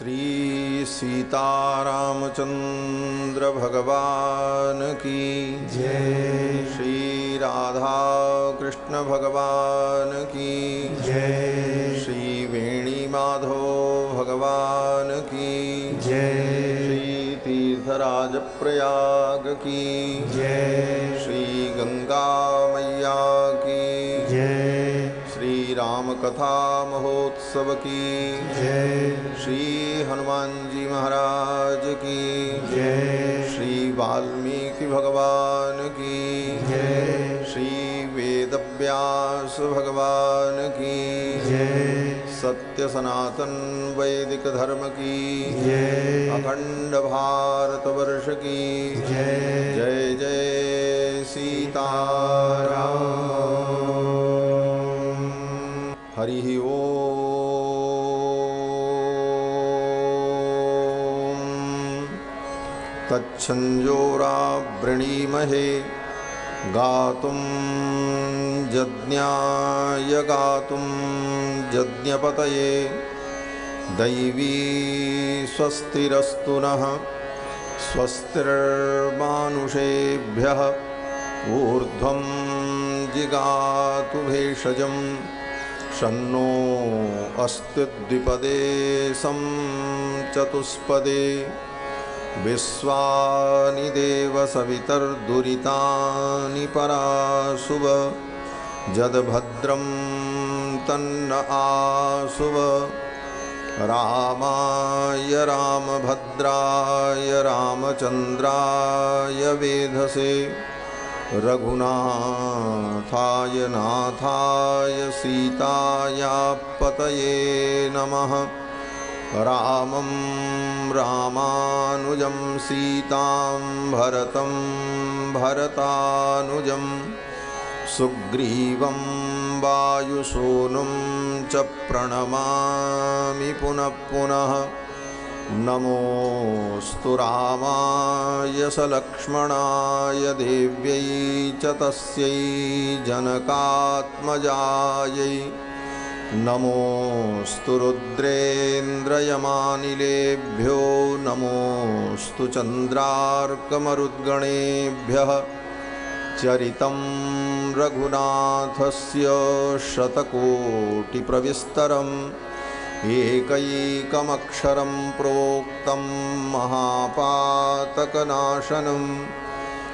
श्री सीतारामचंद्र भगवान की जय। श्री राधा कृष्ण भगवान की जय। श्री वेणी माधव भगवान की जय। श्री तीर्थराज प्रयाग की जय। श्री गंगा मैया की जय। श्री राम कथा महोत्सव की जय। श्री हनुमान जी महाराज की जय। श्री वाल्मीकि भगवान की जय। श्री वेदव्यास भगवान की जय। सत्य सनातन वैदिक धर्म की जय। अखंड भारत वर्ष की जय। जय जय सीताराम। हरि ओम। तच्छंजोरावृणीमहे गातुं यज्ञाय गातुं यज्ञपतये दैवी स्वस्तिरस्तु नः स्वस्तिर्मानुषेभ्यः ऊर्ध्वं जिगातु भेषजं शन्नो अस्ति द्विपदे सं चतुष्पदे विश्वानि देव सवितर्दुरितानि पराशुव जद्भद्रं तन्न आशुव रामाय रामभद्राय रामचन्द्राय वेधसे रघुनाथाय नाथाय सीतायापतये नमः। रामं रामानुजं सीतां भरतं भरतानुजं सुग्रीवं वायुसूनुं च प्रणमामि पुनः पुनः। नमोऽस्तु रामाय सलक्ष्मणाय देव्यै च तस्यै जनकात्मजायै नमोऽस्तु रुद्रेन्द्रयमानिलेभ्यो नमोऽस्तु चन्द्रार्कमरुद्गणेभ्यः। चरितं रघुनाथस्य शतकोटिप्रविस्तरम् एकैकमक्षरं प्रोक्तं महापातकनाशनं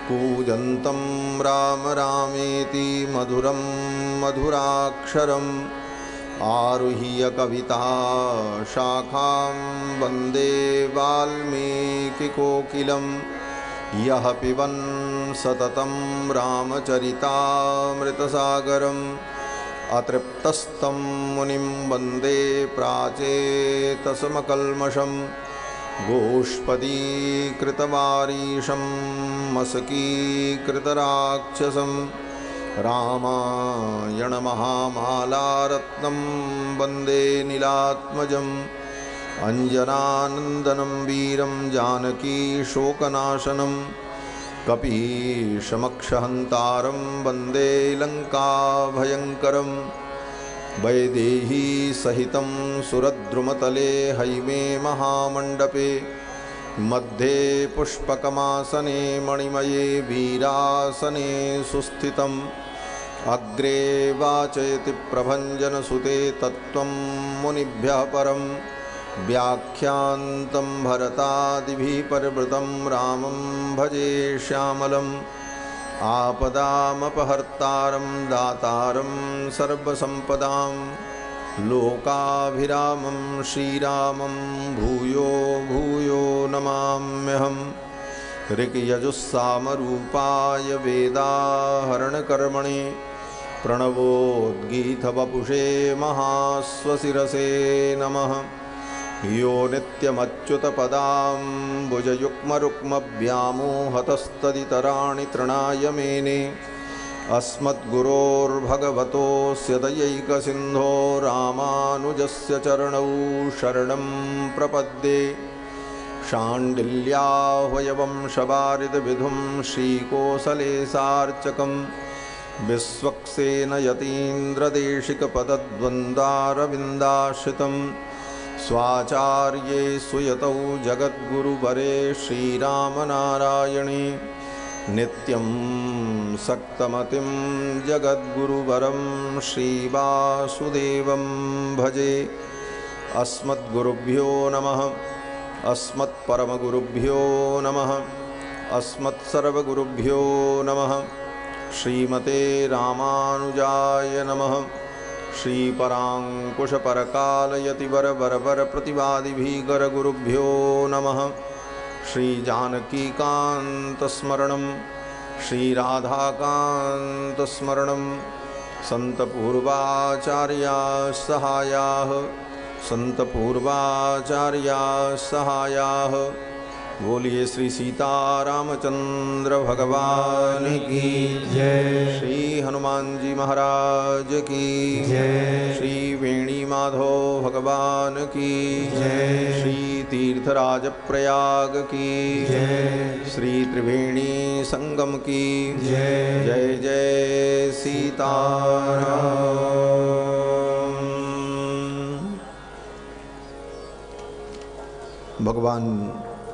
कूजन्तं राम रामेति मधुरं मधुराक्षरम् आरुह्य कविता शाखां वन्दे वाल्मीकिकोकिलं यः पिबन् सततं रामचरितामृतसागरम् अतृप्तस्तं मुनिं वन्दे प्राचेतसमकल्मषं गोष्पदीकृतवारीशं मशकीकृतराक्षसं रामायणमहामालारत्नं वन्दे नीलात्मजम् अञ्जनानन्दनं वीरं जानकीशोकनाशनं कपीशमक्षहन्तारं वन्दे लङ्काभयङ्करं वैदेही सहितं सुरद्रुमतले हैमे महामण्डपे मध्ये पुष्पकमासने मणिमये वीरासने सुस्थितम् अग्रे वाचयति प्रभञ्जनसुते तत्त्वं मुनिभ्यः परं व्याख्यान्तं भरतादिभिः परिवृतं रामं भजे श्यामलम् आपदामपहर्तारं दातारं सर्वसम्पदां लोकाभिरामं श्रीरामं भूयो भूयो नमाम्यहम्। ऋक्यजुस्सामरूपाय वेदाहरणकर्मणे प्रणवोद्गीतवपुषे महास्वशिरसे नमः। यो नित्यमच्युतपदाम्बुजयुग्मरुक्मव्यामोहतस्तदितराणि तृणाय मेने अस्मद्गुरोर्भगवतोऽस्य दयैकसिन्धो रामानुजस्य चरणौ शरणं प्रपद्ये। शाण्डिल्याह्वयवंशवारिदविधुं श्रीकोसलेशार्चकं विश्वक्सेन यतीन्द्रदेशिकपदद्वन्द्वारविन्दाश्रितं स्वाचार्ये सुयतौ जगद्गुरुवरे श्रीरामनारायणे नित्यं सक्तमतिं जगद्गुरुवरं श्रीवासुदेवं भजे। अस्मद्गुरुभ्यो नमः। अस्मत्परमगुरुभ्यो नमः। अस्मत्सर्वगुरुभ्यो नमः। श्रीमते रामानुजाय नमः। श्रीपराङ्कुशपरकालयतिवरवरवर प्रतिवादिभिगरगुरुभ्यो नमः। श्रीजानकीकान्तस्मरणं श्रीराधाकान्तस्मरणं सन्तपूर्वाचार्याः सहायाः सन्तपूर्वाचार्याः सहायाः। बोलिए श्री सीतारामचंद्र भगवान की जय। श्री हनुमान जी महाराज की जय। श्री वेणी माधव भगवान की जय। श्री तीर्थराज प्रयाग की जय। श्री त्रिवेणी संगम की जय। जय जय सीताराम। भगवान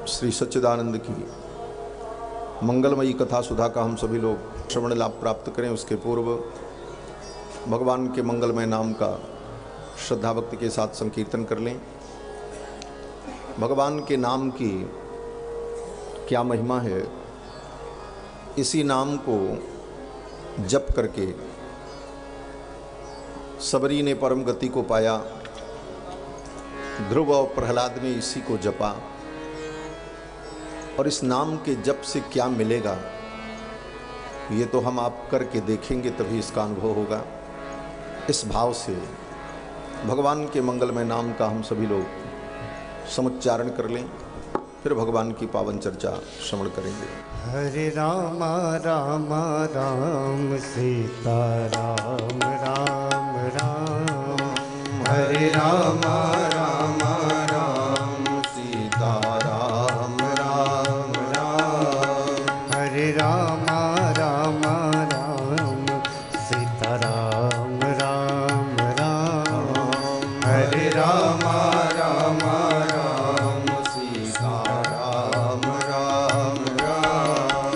श्री सच्चिदानंद की मंगलमयी कथा सुधा का हम सभी लोग श्रवण लाभ प्राप्त करें। उसके पूर्व भगवान के मंगलमय नाम का श्रद्धा भक्ति के साथ संकीर्तन कर लें। भगवान के नाम की क्या महिमा है, इसी नाम को जप करके सबरी ने परम गति को पाया। ध्रुव और प्रहलाद ने इसी को जपा, और इस नाम के जप से क्या मिलेगा ये तो हम आप करके देखेंगे, तभी इसका अनुभव होगा। इस भाव से भगवान के मंगलमय नाम का हम सभी लोग समुच्चारण कर लें, फिर भगवान की पावन चर्चा श्रवण करेंगे। हरे राम राम राम सीता राम राम राम। हरे राम राम राम सीता राम राम राम। हरे राम राम राम सीता राम राम राम। हरे राम राम राम सीता राम राम राम।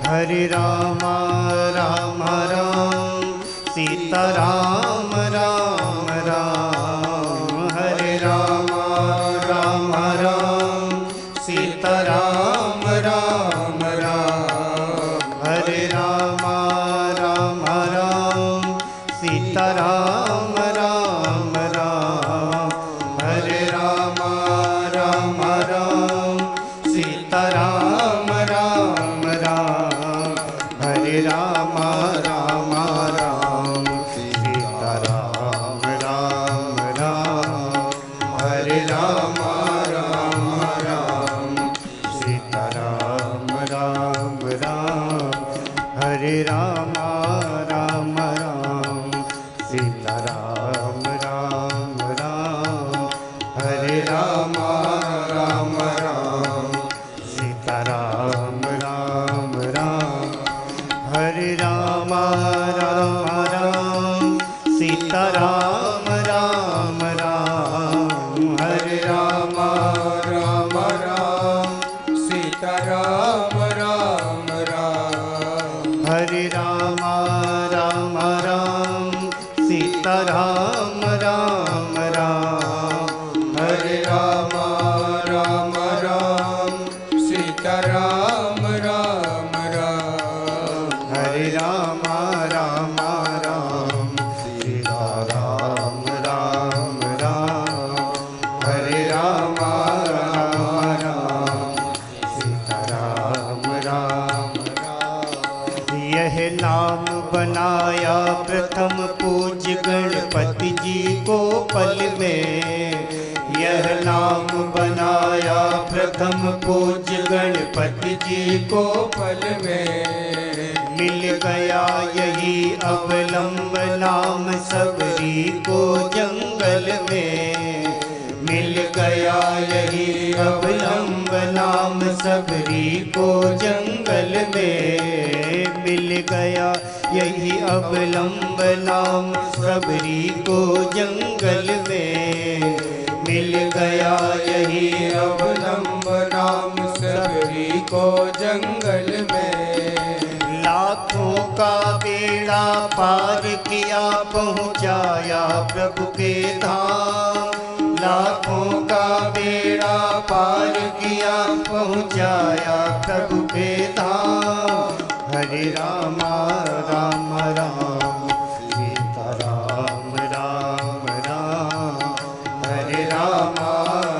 हरे राम राम राम सीता राम राम राम। हरे राम राम राम सीता राम राम राम। हरे राम राम राम सीता राम राम राम। हरे राम राम राम सीता राम राम राम। हरे राम राम राम सीता राम राम राम। हरे राम राम राम सीता राम राम राम। हरे राम राम राम सीता राम राम राम। हरे राम राम राम सीता राम राम राम। हरे राम राम राम सीता राम राम राम। हरे राम राम राम सीता राम राम राम। हरे राम राम राम सीता राम राम राम। हरे राम राम राम सीता राम राम राम। हरे राम राम राम सीता राम राम राम। हरे राम राम राम सीता राम राम राम। यह नाम बनाया प्रथम पूज्य गणपति जी को पल में। यह नाम बनाया प्रथम पूज्य गणपति जी को पल में। मिल गया यही अवलंब नाम सबरी को जंगल में। मिल गया यही अवलंब नाम सबरी को जंगल में। मिल गया यही अवलंब नाम सबरी को जंगल में। मिल गया यही अवलंब नाम सबरी को जंगल में। लाखों का बेड़ा पार किया पहुँचाया प्रभु के धाम। लाखों का बेड़ा पार किया पहुँचाया प्रभु के धाम। हरे रामा राम राम सीता राम राम राम। हरे रामा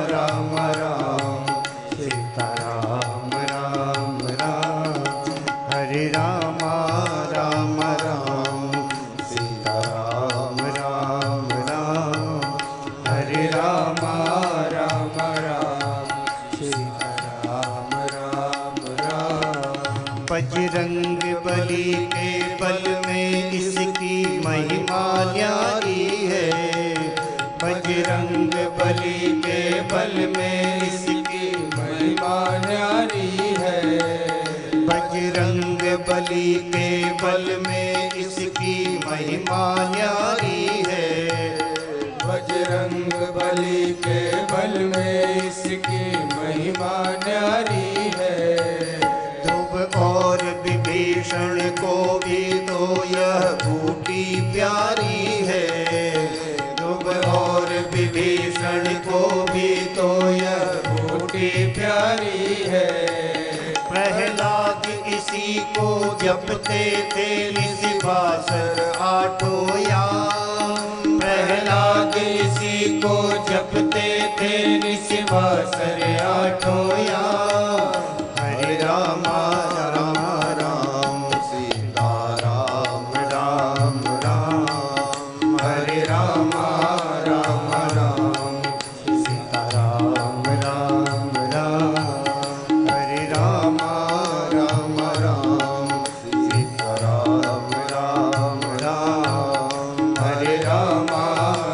राम राम सीता राम राम राम। हरे रामा राम राम सीता राम राम राम। हरे रामा राम राम सीता राम राम राम। बजरंग बली के बल में इसकी महिमा न्यारी है। बजरंग बली के बल में इसकी महिमा न्यारी है। बजरंग बली के बल में इसकी महिमा न्यारी है। बजरंग बली के बल में इसकी महिमा न्यारी है। ध्रुव और विभीषण को भी तो यह बूटी प्यारी है। ध्रुव और विभीषण को भी तो यह बूटी प्यारी है। प्रहलाद इसी को जपते थे निशिवासर आठों याम। प्रहलाद इसी को जपते थे निशिवासर आठों याम। हरे रामा राम राम सीता राम राम राम। हरे रामा राम राम सीता राम राम राम। हरे रामा राम राम सीता राम राम राम। हरे रामा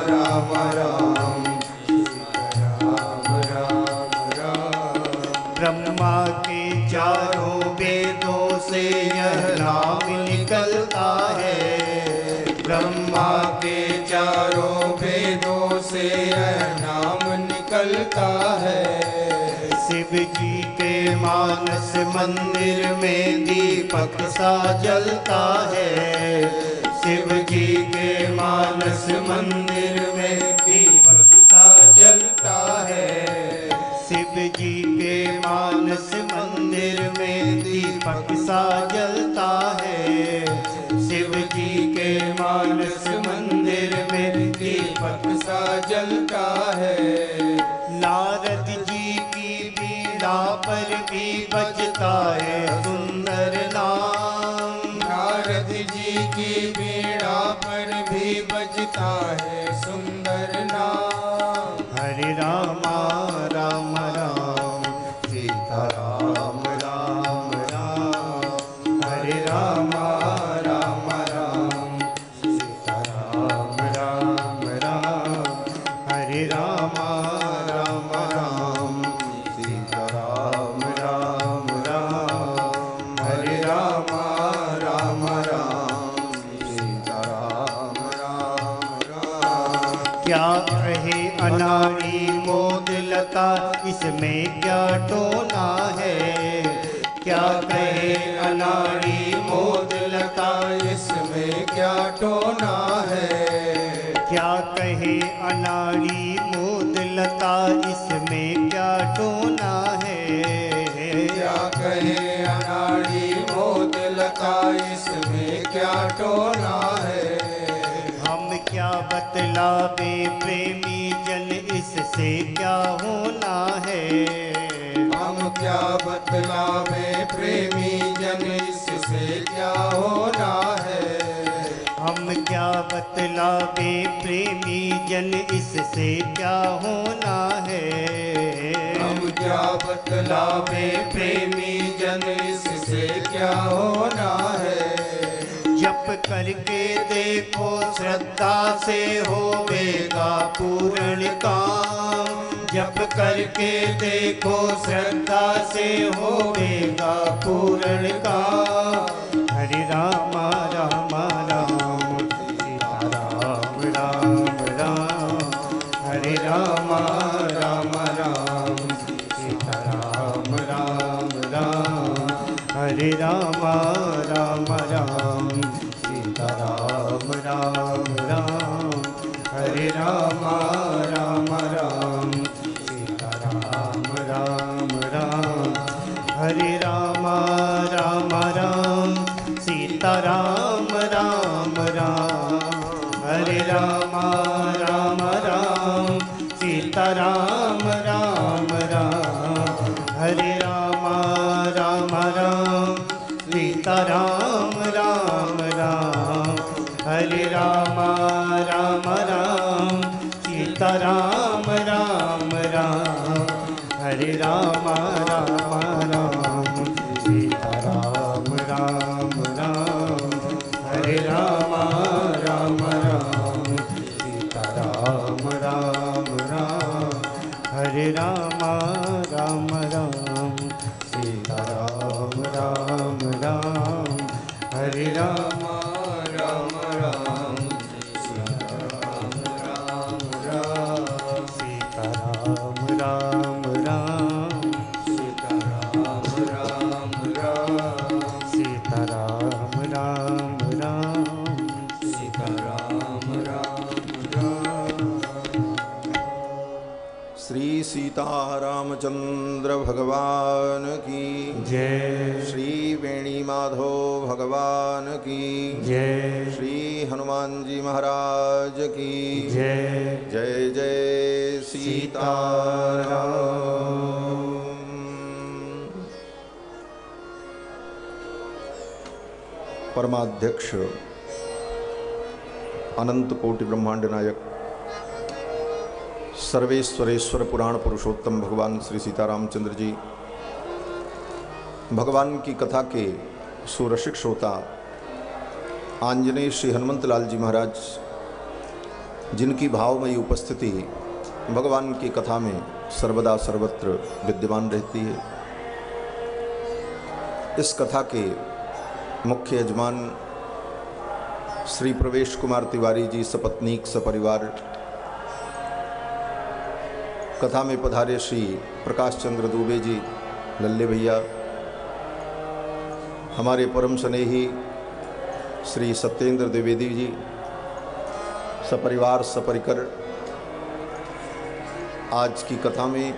राम राम सीता राम राम राम। ब्रह्मा के चारों वेदों से यह नाम निकलता है। ब्रह्मा के चारों वेदों से यह नाम निकलता है। शिव जी के मानस मंदिर में दीपक सा जलता है। शिव जी के मानस मंदिर में दीपक सा जलता है। शिव जी के मानस मंदिर में दीपक सा जलता है। शिव जी के मानस मंदिर में दीपक सा जलता है। नारद जी की बीड़ा पर भी बजता है सुंदर नाम। नारद जी की बीड़ा पर भी बजता है सुंदर नाम। हरे रामा राम राम सीता राम राम राम। हरे रामा राम राम सीता राम राम राम। हरे रामा राम राम सीता राम राम राम। हरे रामा राम राम सीता राम राम राम। क्या कहे अनाड़ी मोद लता इसमें क्या टोना है। क्या कहे अनाड़ी मोद लता इसमें क्या टोना है। क्या कहे अनाड़ी मोद लता इसमें क्या टोना है। क्या कहे अनाड़ी मोद लता इसमें क्या टोना है। हम क्या बतलावे प्रेमी जन इससे क्या होना है। हम क्या बतलावे प्रेमी जन इससे क्या होना है। हम क्या बतलावे प्रेमी जन इससे क्या होना है। हम क्या बतलावे प्रेमी जन इससे क्या होना है। जप करके देखो श्रद्धा से होवेगा पूर्ण काम। जप करके देखो श्रद्धा से होवेगा पूर्ण काम। हरे रामा राम राम सीता राम राम राम। हरे रामा राम राम राम सीता राम राम राम हरे राम राम राम सीता राम राम राम हरे राम राम राम सीता राम राम राम हरे राम राम राम सीता राम राम राम हरे राम राम राम सीता राम राम राम हरे राम राम राम सीता राम राम राम हरे राम राम राम सीता राम राम राम हरे राम राम राम सीता राम राम राम हरे राम राम राम सीता राम राम राम हरे राम राम राम सीता राम राम राम सीता राम राम राम सीता राम राम राम सीता राम राम राम सीता राम राम राम। श्री सीतारामचंद्र भगवान की जय श्री वेणी माधव भगवान की जय श्री हनुमान जी महाराज की जय जय जय सीताराम। परमाध्यक्ष अनंत कोटि ब्रह्मांड नायक सर्वेश्वरेश्वर पुराण पुरुषोत्तम भगवान श्री सीतारामचंद्र जी भगवान की कथा के सुरसिक श्रोता आंजनेय श्री हनुमंत लाल जी महाराज जिनकी भावमयी उपस्थिति भगवान की कथा में सर्वदा सर्वत्र विद्यमान रहती है। इस कथा के मुख्य यजमान श्री प्रवेश कुमार तिवारी जी सपत्नीक सपरिवार, कथा में पधारे श्री प्रकाश चंद्र दुबे जी लल्ले भैया, हमारे परम स्नेही श्री सत्येंद्र द्विवेदी जी सपरिवार सपरिकर आज की कथा में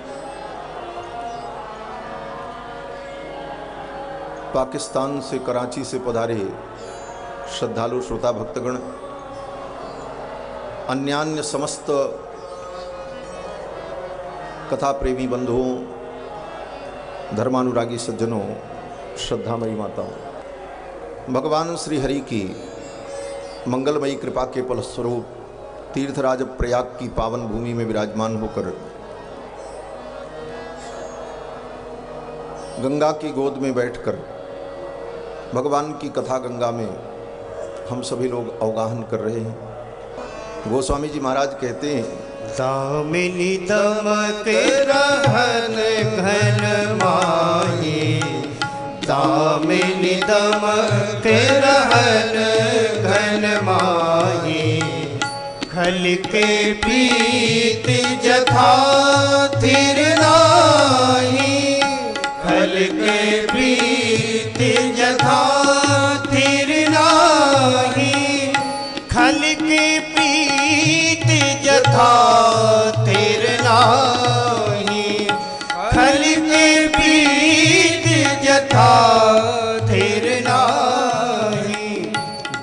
पाकिस्तान से कराची से पधारे श्रद्धालु श्रोता भक्तगण, अन्यान्य समस्त कथा प्रेमी बंधुओं, धर्मानुरागी सज्जनों, श्रद्धामयी माताओं, भगवान श्री हरि की मंगलमयी कृपा के फलस्वरूप तीर्थराज प्रयाग की पावन भूमि में विराजमान होकर गंगा की गोद में बैठकर भगवान की कथा गंगा में हम सभी लोग अवगाहन कर रहे हैं। गोस्वामी जी महाराज कहते हैं, दामिनी दमक रहन घन माही, दामिनी दमक रहन घन माही, खल के प्रीत जथा थिर नाही, खल के प्रीत जथा थिर नाही, खल के प्रीत जथा थिर नाही, खल के प्रीत जथा थिर नाही,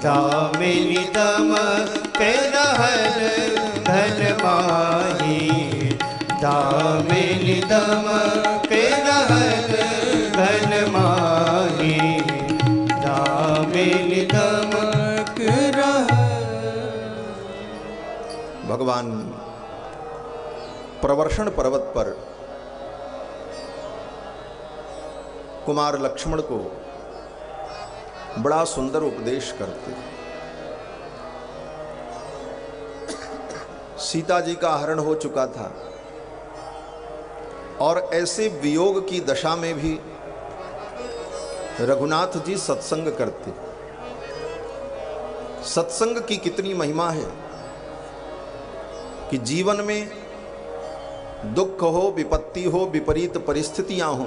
दामिनी दमक रहन घन माही, दामिनी दमक रहन घन माही, दामिनी दमक भगवान प्रवर्षण पर्वत पर कुमार लक्ष्मण को बड़ा सुंदर उपदेश करते। सीता जी का हरण हो चुका था और ऐसे वियोग की दशा में भी रघुनाथ जी सत्संग करते। सत्संग की कितनी महिमा है कि जीवन में दुख हो, विपत्ति हो, विपरीत परिस्थितियां हो,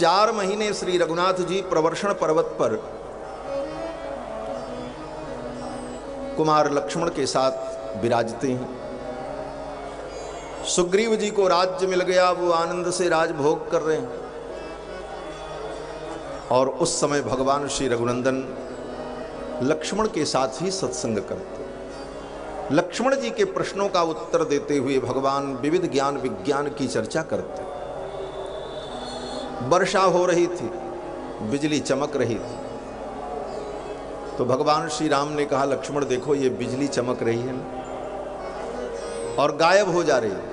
4 महीने श्री रघुनाथ जी प्रवर्षण पर्वत पर कुमार लक्ष्मण के साथ विराजते हैं। सुग्रीव जी को राज्य मिल गया, वो आनंद से राजभोग कर रहे हैं। और उस समय भगवान श्री रघुनंदन लक्ष्मण के साथ ही सत्संग करते। लक्ष्मण जी के प्रश्नों का उत्तर देते हुए भगवान विविध ज्ञान विज्ञान की चर्चा करते। वर्षा हो रही थी, बिजली चमक रही थी, तो भगवान श्री राम ने कहा लक्ष्मण देखो ये बिजली चमक रही है और गायब हो जा रही है,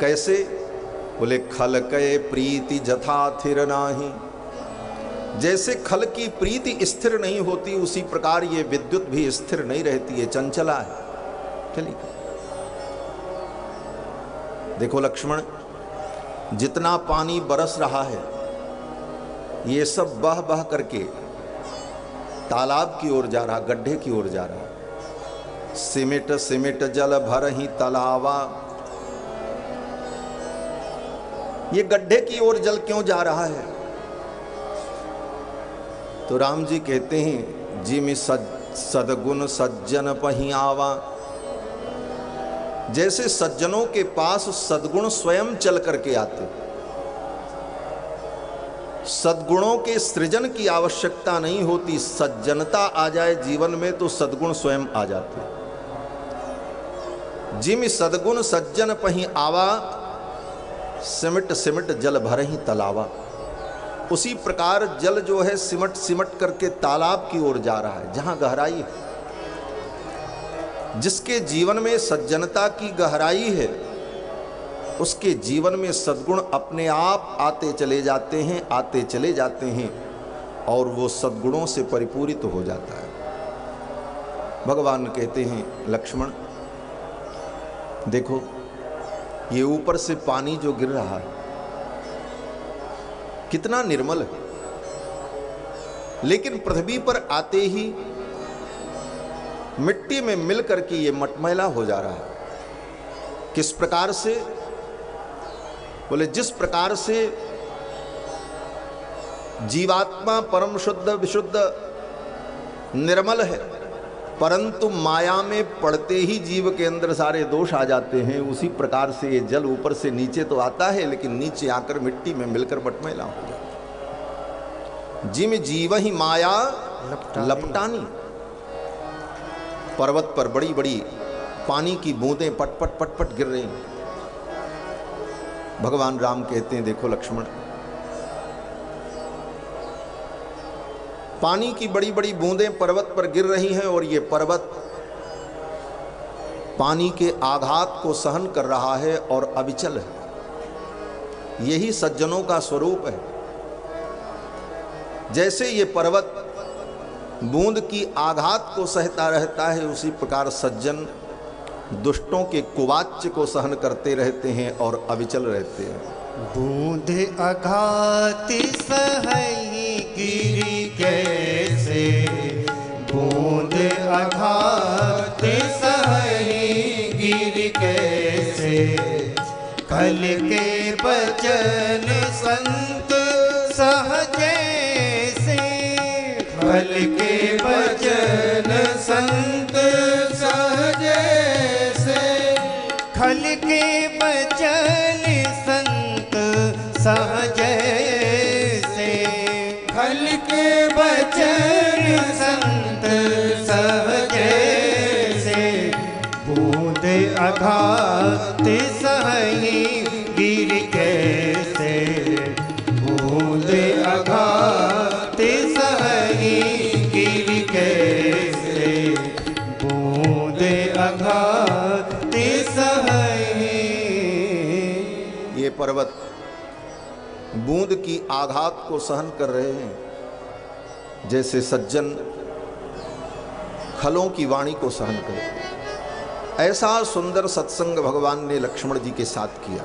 कैसे? बोले खल कय प्रीति जथा थिर नाही। जैसे खल की प्रीति स्थिर नहीं होती उसी प्रकार ये विद्युत भी स्थिर नहीं रहती है, चंचला है। चलिए देखो लक्ष्मण, जितना पानी बरस रहा है ये सब बह बह करके तालाब की ओर जा रहा, गड्ढे की ओर जा रहा। सिमिट सिमिट जल भर ही तलावा। ये गड्ढे की ओर जल क्यों जा रहा है? तो राम जी कहते हैं जिमि सदगुण सज्जन पही आवा। जैसे सज्जनों के पास सद्गुण स्वयं चल करके आते। सद्गुणों के सृजन की आवश्यकता नहीं होती, सज्जनता आ जाए जीवन में तो सद्गुण स्वयं आ जाते। जिमि सद्गुण सज्जन पही आवा, सिमट सिमट जल भर ही तलावा। उसी प्रकार जल जो है सिमट सिमट करके तालाब की ओर जा रहा है, जहां गहराई है। जिसके जीवन में सज्जनता की गहराई है उसके जीवन में सद्गुण अपने आप आते चले जाते हैं, आते चले जाते हैं और वो सद्गुणों से परिपूरित हो जाता है। भगवान कहते हैं लक्ष्मण देखो ये ऊपर से पानी जो गिर रहा है कितना निर्मल है, लेकिन पृथ्वी पर आते ही मिट्टी में मिल करके ये मटमैला हो जा रहा है। किस प्रकार से? बोले जिस प्रकार से जीवात्मा परम शुद्ध विशुद्ध निर्मल है, परंतु माया में पड़ते ही जीव के अंदर सारे दोष आ जाते हैं, उसी प्रकार से ये जल ऊपर से नीचे तो आता है लेकिन नीचे आकर मिट्टी में मिलकर मटमैला हो जाता है। जिम जीव ही माया लपटानी। पर्वत पर बड़ी बड़ी पानी की बूंदें पटपट पटपट गिर रही हैं। भगवान राम कहते हैं देखो लक्ष्मण, पानी की बड़ी बड़ी बूंदें पर्वत पर गिर रही हैं और ये पर्वत पानी के आघात को सहन कर रहा है और अविचल है। यही सज्जनों का स्वरूप है। जैसे ये पर्वत बूंद की आघात को सहता रहता है उसी प्रकार सज्जन दुष्टों के कुवाच्य को सहन करते रहते हैं और अविचल रहते हैं। बूंद आघात सहई गिरी कैसे, बूंद आघात सहई गिरी कैसे। कल के बचन संत सहजे से, कल के बचन संत सहजे से। खल के बचन संत सहजे से, खल के बचन संत सहजे से। बूंद आघात सहई गिर कैसे, बूंद आघात सहई गिर कैसे। बूंद आघात सहई। ये पर्वत बूंद की आघात को सहन कर रहे हैं जैसे सज्जन खलों की वाणी को सहन करे। ऐसा सुंदर सत्संग भगवान ने लक्ष्मण जी के साथ किया।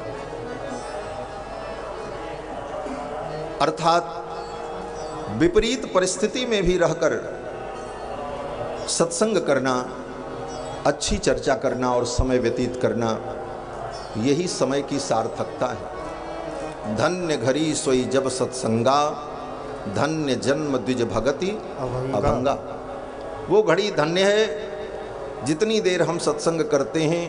अर्थात विपरीत परिस्थिति में भी रहकर सत्संग करना, अच्छी चर्चा करना और समय व्यतीत करना, यही समय की सार्थकता है। धन्य घड़ी सोई जब सत्संगा, धन्य जन्म द्विज भगति अभंगा। वो घड़ी धन्य है जितनी देर हम सत्संग करते हैं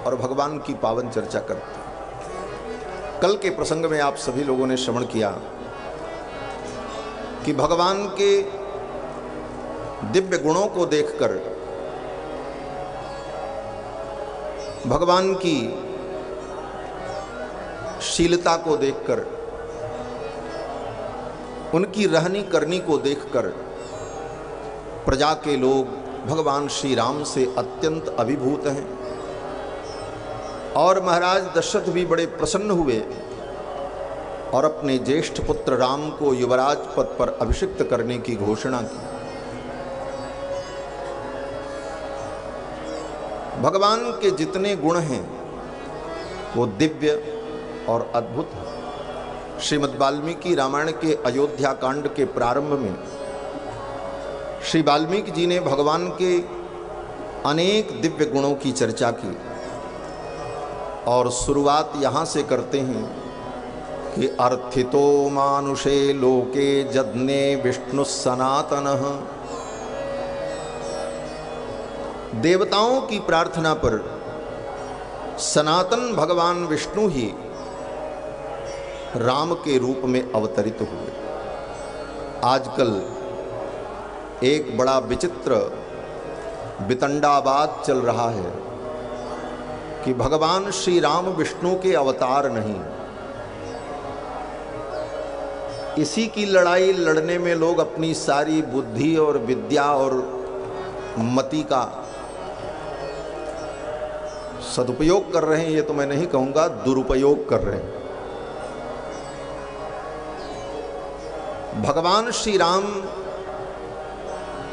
और भगवान की पावन चर्चा करते हैं। कल के प्रसंग में आप सभी लोगों ने श्रवण किया कि भगवान के दिव्य गुणों को देखकर, भगवान की शीलता को देखकर, उनकी रहनी करनी को देखकर प्रजा के लोग भगवान श्री राम से अत्यंत अभिभूत हैं। और महाराज दशरथ भी बड़े प्रसन्न हुए और अपने ज्येष्ठ पुत्र राम को युवराज पद पर अभिषिक्त करने की घोषणा की। भगवान के जितने गुण हैं वो दिव्य और अद्भुत है। श्रीमद् वाल्मीकि रामायण के अयोध्या कांड के प्रारंभ में श्री वाल्मीकि जी ने भगवान के अनेक दिव्य गुणों की चर्चा की और शुरुआत यहाँ से करते हैं कि अर्थितो मानुषे लोके जज्ञे विष्णु सनातनः। देवताओं की प्रार्थना पर सनातन भगवान विष्णु ही राम के रूप में अवतरित हुए। आजकल एक बड़ा विचित्र वितंडावाद चल रहा है कि भगवान श्री राम विष्णु के अवतार नहीं। इसी की लड़ाई लड़ने में लोग अपनी सारी बुद्धि और विद्या और मति का सदुपयोग कर रहे हैं। ये तो मैं नहीं कहूँगा, दुरुपयोग कर रहे हैं। भगवान श्री राम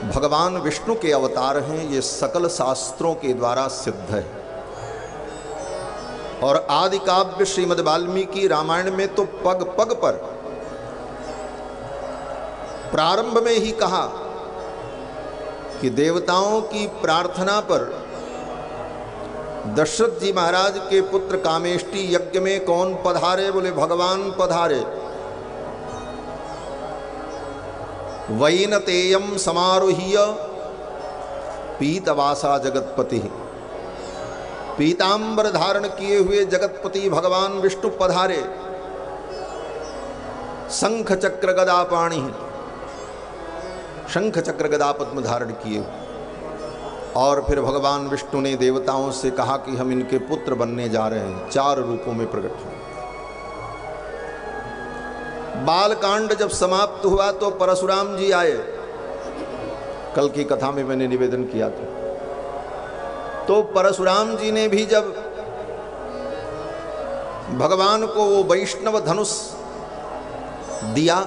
भगवान विष्णु के अवतार हैं, ये सकल शास्त्रों के द्वारा सिद्ध है। और आदि काव्य श्रीमद् वाल्मीकि रामायण में तो पग पग पर प्रारंभ में ही कहा कि देवताओं की प्रार्थना पर दशरथ जी महाराज के पुत्र कामेष्टि यज्ञ में कौन पधारे? बोले भगवान पधारे। वैनतेयम समारोह्य पीतवासा जगतपति, पीतांबर धारण किए हुए जगतपति भगवान विष्णु पधारे। शंख चक्र गदा पाणि, शंख चक्र गदा पद्म धारण किए। और फिर भगवान विष्णु ने देवताओं से कहा कि हम इनके पुत्र बनने जा रहे हैं। 4 रूपों में प्रकट हुए। बालकांड जब समाप्त हुआ तो परशुराम जी आए। कल की कथा में मैंने निवेदन किया था। तो परशुराम जी ने भी जब भगवान को वो वैष्णव धनुष दिया,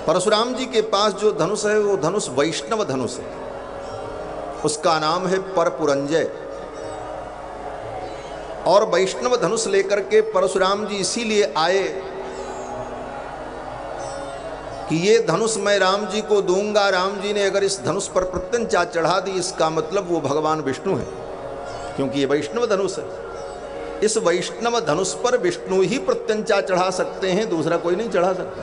परशुराम जी के पास जो धनुष है वो धनुष वैष्णव धनुष है। उसका नाम है परपुरंजय। और वैष्णव धनुष लेकर के परशुराम जी इसीलिए आए कि ये धनुष मैं राम जी को दूंगा। राम जी ने अगर इस धनुष पर प्रत्यंचा चढ़ा दी, इसका मतलब वो भगवान विष्णु है, क्योंकि ये वैष्णव धनुष है। इस वैष्णव धनुष पर विष्णु ही प्रत्यंचा चढ़ा सकते हैं, दूसरा कोई नहीं चढ़ा सकता।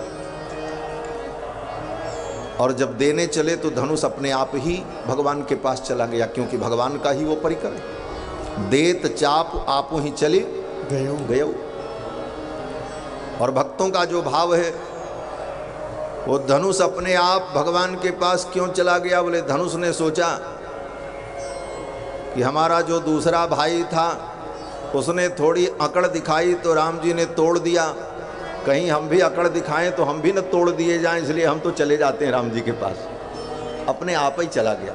और जब देने चले तो धनुष अपने आप ही भगवान के पास चला गया, क्योंकि भगवान का ही वो परिकर है। देत चाप आपो ही चले गयो। और भक्तों का जो भाव है, वो धनुष अपने आप भगवान के पास क्यों चला गया? बोले धनुष ने सोचा कि हमारा जो दूसरा भाई था उसने थोड़ी अकड़ दिखाई तो राम जी ने तोड़ दिया, कहीं हम भी अकड़ दिखाएं तो हम भी न तोड़ दिए जाएं, इसलिए हम तो चले जाते हैं राम जी के पास। अपने आप ही चला गया।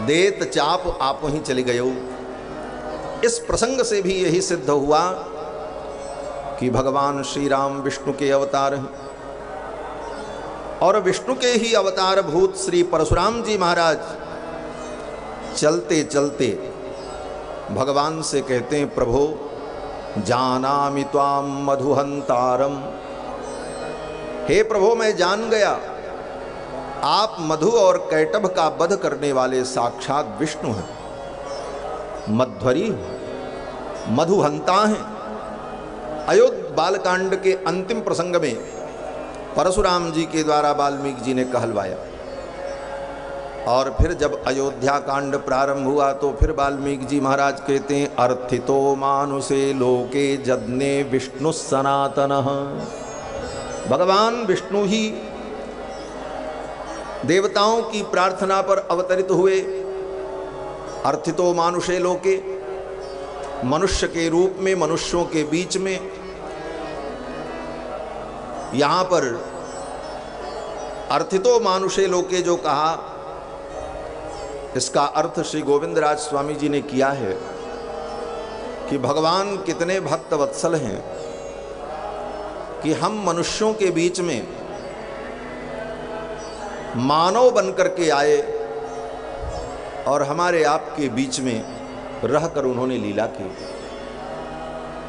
देत चाप आप ही चले गए। इस प्रसंग से भी यही सिद्ध हुआ कि भगवान श्री राम विष्णु के अवतार हैं। और विष्णु के ही अवतार भूत श्री परशुराम जी महाराज चलते चलते भगवान से कहते हैं, प्रभो जानामि त्वाम मधुहंतारम। हे प्रभो, मैं जान गया आप मधु और कैटभ का वध करने वाले साक्षात विष्णु हैं, मध्वरी मधुहंता हैं। अयोध्या बालकांड के अंतिम प्रसंग में परशुराम जी के द्वारा वाल्मीकि जी ने कहलवाया, और फिर जब अयोध्या कांड प्रारंभ हुआ तो फिर वाल्मीकि जी महाराज कहते हैं अर्थितो मानुषे लोके जदने विष्णु सनातनः। भगवान विष्णु ही देवताओं की प्रार्थना पर अवतरित हुए। अर्थितो मानुषे लोके, मनुष्य के रूप में मनुष्यों के बीच में। यहां पर अर्थितो मानुषे लोके जो कहा, इसका अर्थ श्री गोविंदराज स्वामी जी ने किया है कि भगवान कितने भक्त वत्सल हैं कि हम मनुष्यों के बीच में मानव बनकर के आए और हमारे आपके बीच में रहकर उन्होंने लीला की।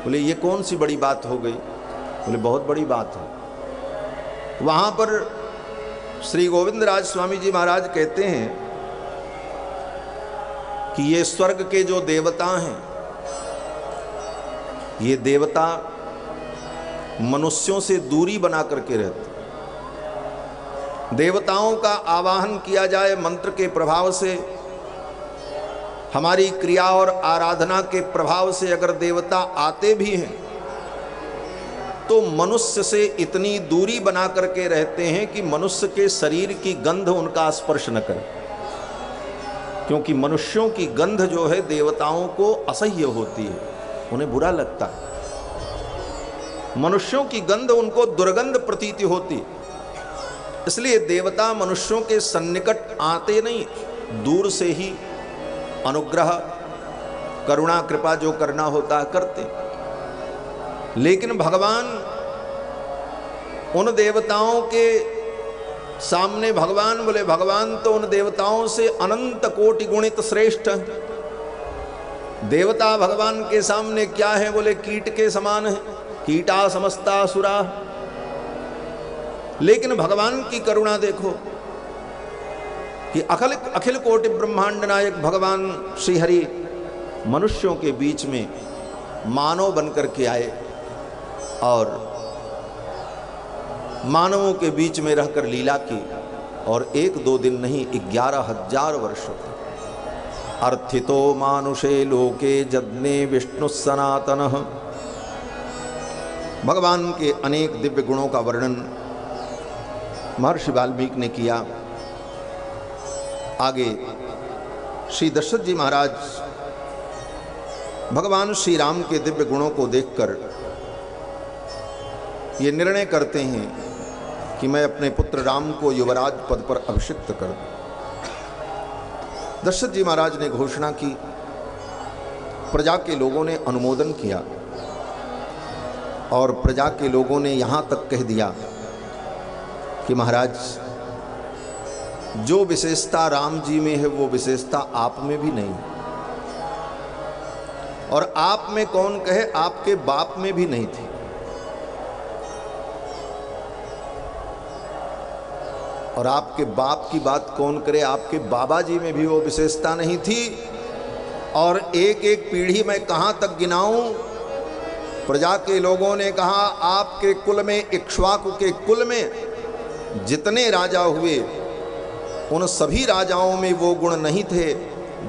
बोले ये कौन सी बड़ी बात हो गई? बोले बहुत बड़ी बात है। वहां पर श्री गोविंदराज स्वामी जी महाराज कहते हैं कि ये स्वर्ग के जो देवता हैं, ये देवता मनुष्यों से दूरी बना करके रहते। देवताओं का आवाहन किया जाए मंत्र के प्रभाव से, हमारी क्रिया और आराधना के प्रभाव से अगर देवता आते भी हैं तो मनुष्य से इतनी दूरी बना करके रहते हैं कि मनुष्य के शरीर की गंध उनका स्पर्श न करे, क्योंकि मनुष्यों की गंध जो है देवताओं को असह्य होती है, उन्हें बुरा लगता है। मनुष्यों की गंध उनको दुर्गंध प्रतीति होती, इसलिए देवता मनुष्यों के सन्निकट आते नहीं, दूर से ही अनुग्रह करुणा कृपा जो करना होता है करते। लेकिन भगवान उन देवताओं के सामने, भगवान बोले भगवान तो उन देवताओं से अनंत कोटि गुणित श्रेष्ठ। देवता भगवान के सामने क्या है? बोले कीट के समान है, कीटा समस्ता असुरा। लेकिन भगवान की करुणा देखो कि अखिल कोटि ब्रह्मांड नायक भगवान श्री हरि मनुष्यों के बीच में मानव बनकर के आए और मानवों के बीच में रहकर लीला की, और 1-2 दिन नहीं 11,000 वर्षों तक। अर्थितो मानुषे लोके जदने विष्णु सनातनः। भगवान के अनेक दिव्य गुणों का वर्णन महर्षि वाल्मीकि ने किया। आगे श्री दशरथ जी महाराज भगवान श्री राम के दिव्य गुणों को देखकर ये निर्णय करते हैं कि मैं अपने पुत्र राम को युवराज पद पर अभिषिक्त कर दूं। दशरथ जी महाराज ने घोषणा की, प्रजा के लोगों ने अनुमोदन किया और प्रजा के लोगों ने यहाँ तक कह दिया कि महाराज जो विशेषता राम जी में है वो विशेषता आप में भी नहीं, और आप में कौन कहे आपके बाप में भी नहीं थी। और आपके बाप की बात कौन करे, आपके बाबा जी में भी वो विशेषता नहीं थी। और एक एक पीढ़ी में कहाँ तक गिनाऊं? प्रजा के लोगों ने कहा आपके कुल में, इक्ष्वाकु के कुल में जितने राजा हुए उन सभी राजाओं में वो गुण नहीं थे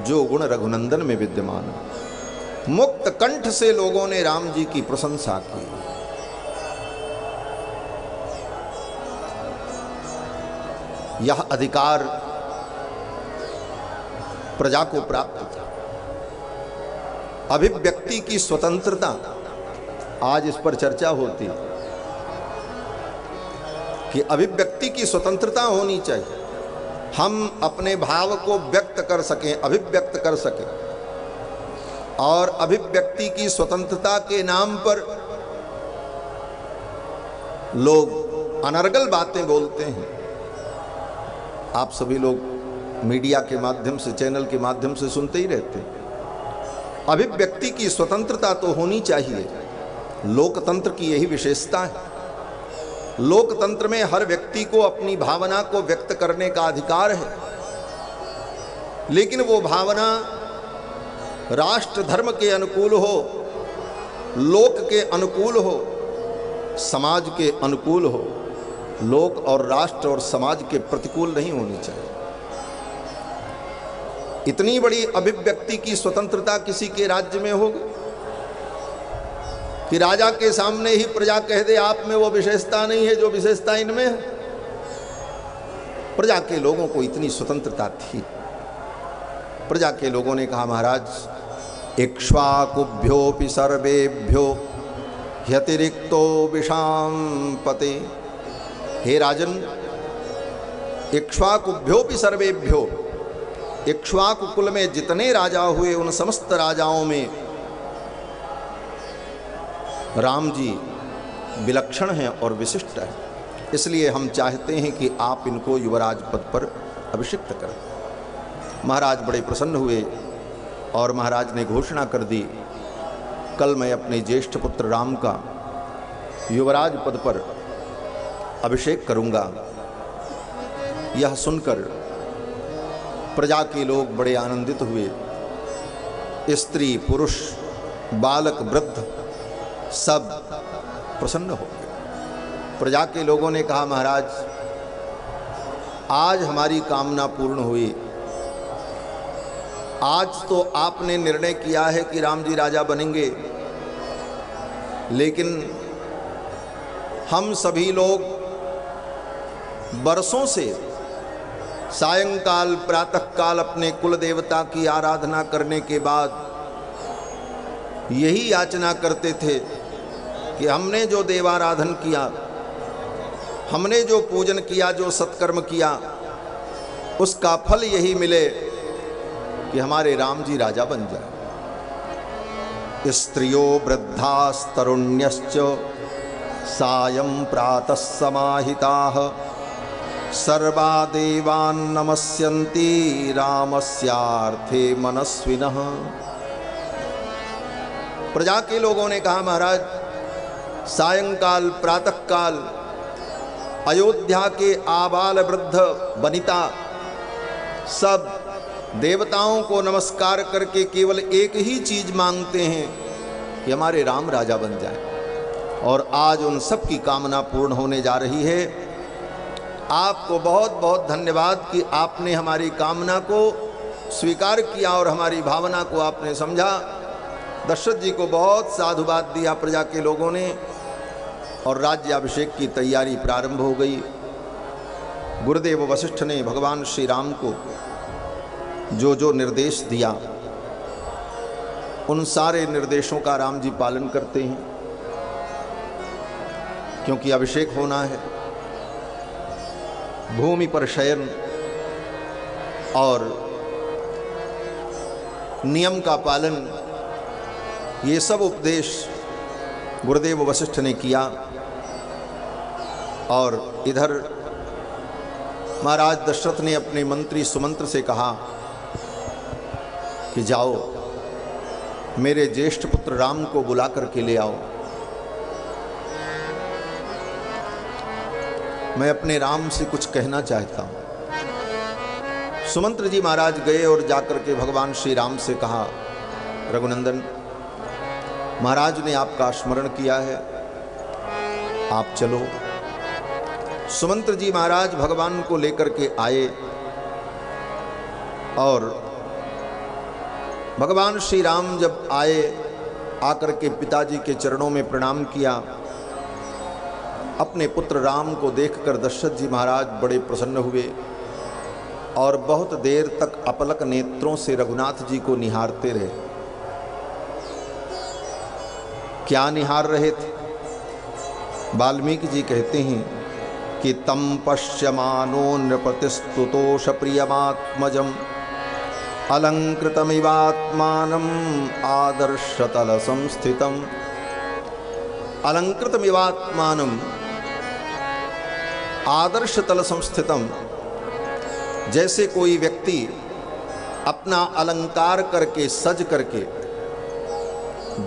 जो गुण रघुनंदन में विद्यमान है। मुक्त कंठ से लोगों ने राम जी की प्रशंसा की। यह अधिकार प्रजा को प्राप्त था। अभिव्यक्ति की स्वतंत्रता, आज इस पर चर्चा होती कि अभिव्यक्ति की स्वतंत्रता होनी चाहिए। हम अपने भाव को व्यक्त कर सकें, अभिव्यक्त कर सकें, और अभिव्यक्ति की स्वतंत्रता के नाम पर लोग अनर्गल बातें बोलते हैं। आप सभी लोग मीडिया के माध्यम से, चैनल के माध्यम से सुनते ही रहते हैं। अभिव्यक्ति की स्वतंत्रता तो होनी चाहिए। लोकतंत्र की यही विशेषता है। लोकतंत्र में हर व्यक्ति को अपनी भावना को व्यक्त करने का अधिकार है, लेकिन वो भावना राष्ट्र धर्म के अनुकूल हो, लोक के अनुकूल हो, समाज के अनुकूल हो, लोक और राष्ट्र और समाज के प्रतिकूल नहीं होनी चाहिए। इतनी बड़ी अभिव्यक्ति की स्वतंत्रता किसी के राज्य में होगी कि राजा के सामने ही प्रजा कह दे आप में वो विशेषता नहीं है जो विशेषता इनमें है। प्रजा के लोगों को इतनी स्वतंत्रता थी। प्रजा के लोगों ने कहा महाराज इक्ष्वाकुभ्योऽपि सर्वेभ्यो ह्यतिरिक्तो विषाम पते। हे राजन, इक्ष्वाकुभ्योऽपि सर्वेभ्यो, इक्ष्वाकु कुल में जितने राजा हुए उन समस्त राजाओं में राम जी विलक्षण हैं और विशिष्ट हैं। इसलिए हम चाहते हैं कि आप इनको युवराज पद पर अभिषिक्त करें। महाराज बड़े प्रसन्न हुए और महाराज ने घोषणा कर दी, कल मैं अपने ज्येष्ठ पुत्र राम का युवराज पद पर अभिषेक करूंगा। यह सुनकर प्रजा के लोग बड़े आनंदित हुए। स्त्री पुरुष बालक वृद्ध सब प्रसन्न हो गए। प्रजा के लोगों ने कहा महाराज आज हमारी कामना पूर्ण हुई। आज तो आपने निर्णय किया है कि राम जी राजा बनेंगे, लेकिन हम सभी लोग बरसों से सायंकाल प्रातःकाल अपने कुल देवता की आराधना करने के बाद यही याचना करते थे कि हमने जो देवाराधन किया, हमने जो पूजन किया, जो सत्कर्म किया, उसका फल यही मिले कि हमारे राम जी राजा बन जाए। स्त्रियो वृद्धास्तरुण्यश्च सायं प्रातः समाहिताः सर्वा देवान् नमस्यन्ति रामस्यार्थे मनस्विनः। प्रजा के लोगों ने कहा महाराज सायंकाल प्रातःकाल अयोध्या के आबाल वृद्ध वनिता सब देवताओं को नमस्कार करके केवल एक ही चीज मांगते हैं कि हमारे राम राजा बन जाए। और आज उन सब की कामना पूर्ण होने जा रही है। आपको बहुत बहुत धन्यवाद कि आपने हमारी कामना को स्वीकार किया और हमारी भावना को आपने समझा। दशरथ जी को बहुत साधुवाद दिया प्रजा के लोगों ने और राज्याभिषेक की तैयारी प्रारंभ हो गई। गुरुदेव वशिष्ठ ने भगवान श्री राम को जो जो निर्देश दिया उन सारे निर्देशों का राम जी पालन करते हैं, क्योंकि अभिषेक होना है। भूमि पर शयन और नियम का पालन, ये सब उपदेश गुरुदेव वशिष्ठ ने किया। और इधर महाराज दशरथ ने अपने मंत्री सुमंत्र से कहा कि जाओ मेरे ज्येष्ठ पुत्र राम को बुला करके ले आओ। मैं अपने राम से कुछ कहना चाहता हूं। सुमंत्र जी महाराज गए और जाकर के भगवान श्री राम से कहा, रघुनंदन महाराज ने आपका स्मरण किया है, आप चलो। सुमंत्र जी महाराज भगवान को लेकर के आए और भगवान श्री राम जब आए, आकर के पिताजी के चरणों में प्रणाम किया। अपने पुत्र राम को देखकर दशरथ जी महाराज बड़े प्रसन्न हुए और बहुत देर तक अपलक नेत्रों से रघुनाथ जी को निहारते रहे। क्या निहार रहे थे? वाल्मीकि जी कहते हैं कि तम पश्यमानो नृपतिस्तुतोष प्रियमात्मजम् अलंकृतमिवात्मानम् आदर्शतल संस्थितम्। अलंकृतमिवात्मानम् आदर्शतल संस्थितम्, जैसे कोई व्यक्ति अपना अलंकार करके सज करके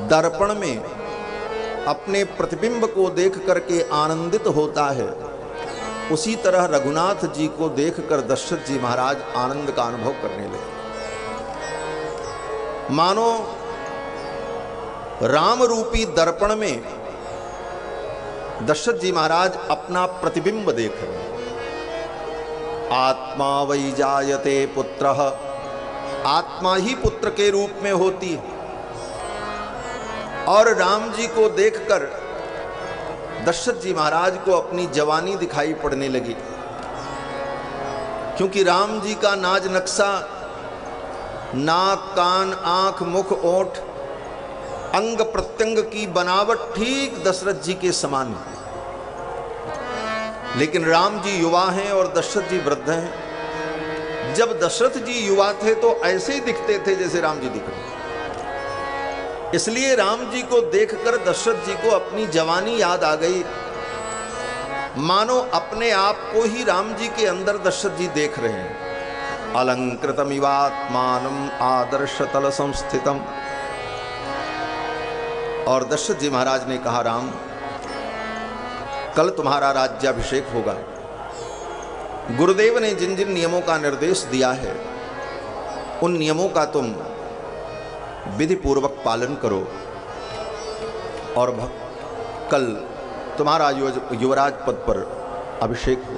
दर्पण में अपने प्रतिबिंब को देख करके आनंदित होता है, उसी तरह रघुनाथ जी को देखकर दशरथ जी महाराज आनंद का अनुभव करने लगे। मानो राम रूपी दर्पण में दशरथ जी महाराज अपना प्रतिबिंब देख रहे हैं। आत्मा वै जायते पुत्रः, आत्मा ही पुत्र के रूप में होती है। और राम जी को देखकर दशरथ जी महाराज को अपनी जवानी दिखाई पड़ने लगी, क्योंकि राम जी का नाज नक्शा, नाक, कान, आंख, मुख, ओठ, अंग प्रत्यंग की बनावट ठीक दशरथ जी के समान है। लेकिन राम जी युवा हैं और दशरथ जी वृद्ध हैं। जब दशरथ जी युवा थे तो ऐसे ही दिखते थे जैसे राम जी दिख रहे। इसलिए राम जी को देखकर दशरथ जी को अपनी जवानी याद आ गई, मानो अपने आप को ही राम जी के अंदर दशरथ जी देख रहे हैं। अलंकृतमिवात्मानम आदर्शतल संस्थितम। और दशरथ जी महाराज ने कहा, राम कल तुम्हारा राज्याभिषेक होगा। गुरुदेव ने जिन जिन नियमों का निर्देश दिया है उन नियमों का तुम विधि पूर्वक पालन करो और कल तुम्हारा युवराज पद पर अभिषेक हो।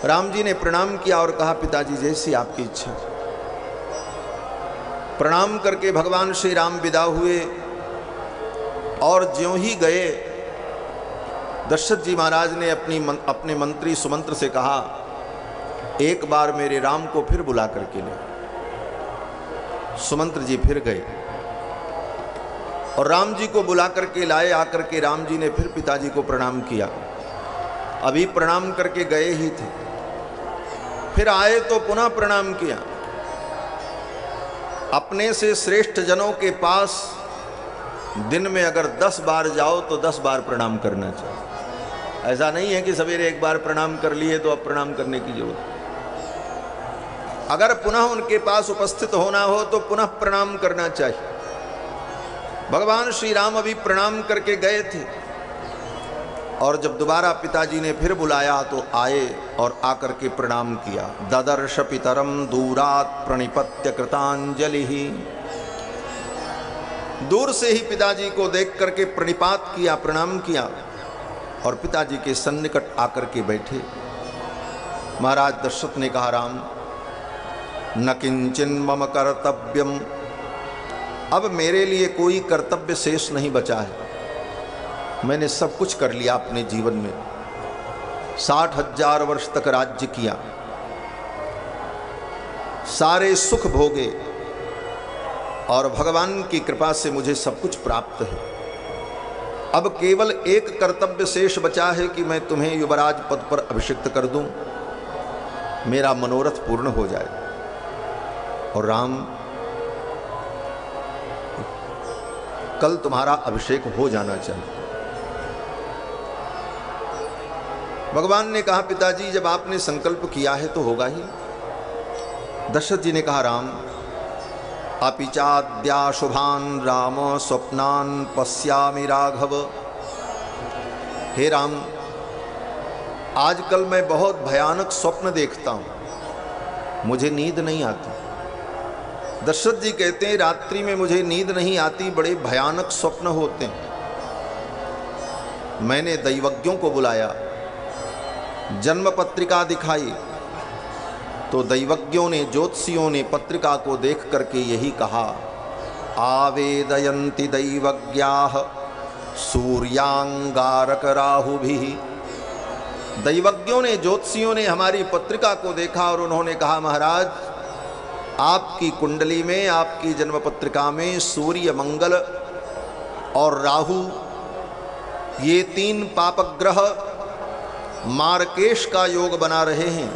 राम जी ने प्रणाम किया और कहा, पिताजी जैसी आपकी इच्छा। प्रणाम करके भगवान श्री राम विदा हुए और ज्यों ही गए दशरथ जी महाराज ने अपने मंत्री सुमंत्र से कहा, एक बार मेरे राम को फिर बुला करके ले। सुमंत्र जी फिर गए और राम जी को बुला करके लाए। आकर के राम जी ने फिर पिताजी को प्रणाम किया। अभी प्रणाम करके गए ही थे, फिर आए तो पुनः प्रणाम किया। अपने से श्रेष्ठ जनों के पास दिन में अगर 10 बार जाओ तो 10 बार प्रणाम करना चाहिए। ऐसा नहीं है कि सवेरे एक बार प्रणाम कर लिए तो अब प्रणाम करने की जरूरत। अगर पुनः उनके पास उपस्थित होना हो तो पुनः प्रणाम करना चाहिए। भगवान श्री राम अभी प्रणाम करके गए थे और जब दोबारा पिताजी ने फिर बुलाया तो आए और आकर के प्रणाम किया। ददर्श पितरम दूरात् प्रणिपत्य कृतांजलि। दूर से ही पिताजी को देख करके प्रणिपात किया, प्रणाम किया और पिताजी के सन्निकट आकर के बैठे। महाराज दशरथ ने कहा, राम न किंचिन मम कर्तव्यम। अब मेरे लिए कोई कर्तव्य शेष नहीं बचा है। मैंने सब कुछ कर लिया अपने जीवन में। 60,000 वर्ष तक राज्य किया, सारे सुख भोगे और भगवान की कृपा से मुझे सब कुछ प्राप्त है। अब केवल एक कर्तव्य शेष बचा है कि मैं तुम्हें युवराज पद पर अभिषिक्त कर दूं, मेरा मनोरथ पूर्ण हो जाए। और राम कल तुम्हारा अभिषेक हो जाना चाहिए। भगवान ने कहा, पिताजी जब आपने संकल्प किया है तो होगा ही। दशरथ जी ने कहा, राम अपिचाद्या शुभान राम स्वप्नान पश्यामि राघव। हे राम, आजकल मैं बहुत भयानक स्वप्न देखता हूं, मुझे नींद नहीं आती। दशरथ जी कहते हैं, रात्रि में मुझे नींद नहीं आती, बड़े भयानक स्वप्न होते हैं। मैंने दैवज्ञों को बुलाया, जन्म पत्रिका दिखाई तो दैवज्ञों ने, ज्योतिषियों ने पत्रिका को देख करके यही कहा, आवेदयन्ति दैवज्ञाः सूर्यांगारक राहुभिः। दैवज्ञों ने, ज्योतिषियों ने हमारी पत्रिका को देखा और उन्होंने कहा, महाराज आपकी कुंडली में, आपकी जन्म पत्रिका में सूर्य, मंगल और राहु, ये 3 पापग्रह मार्केश का योग बना रहे हैं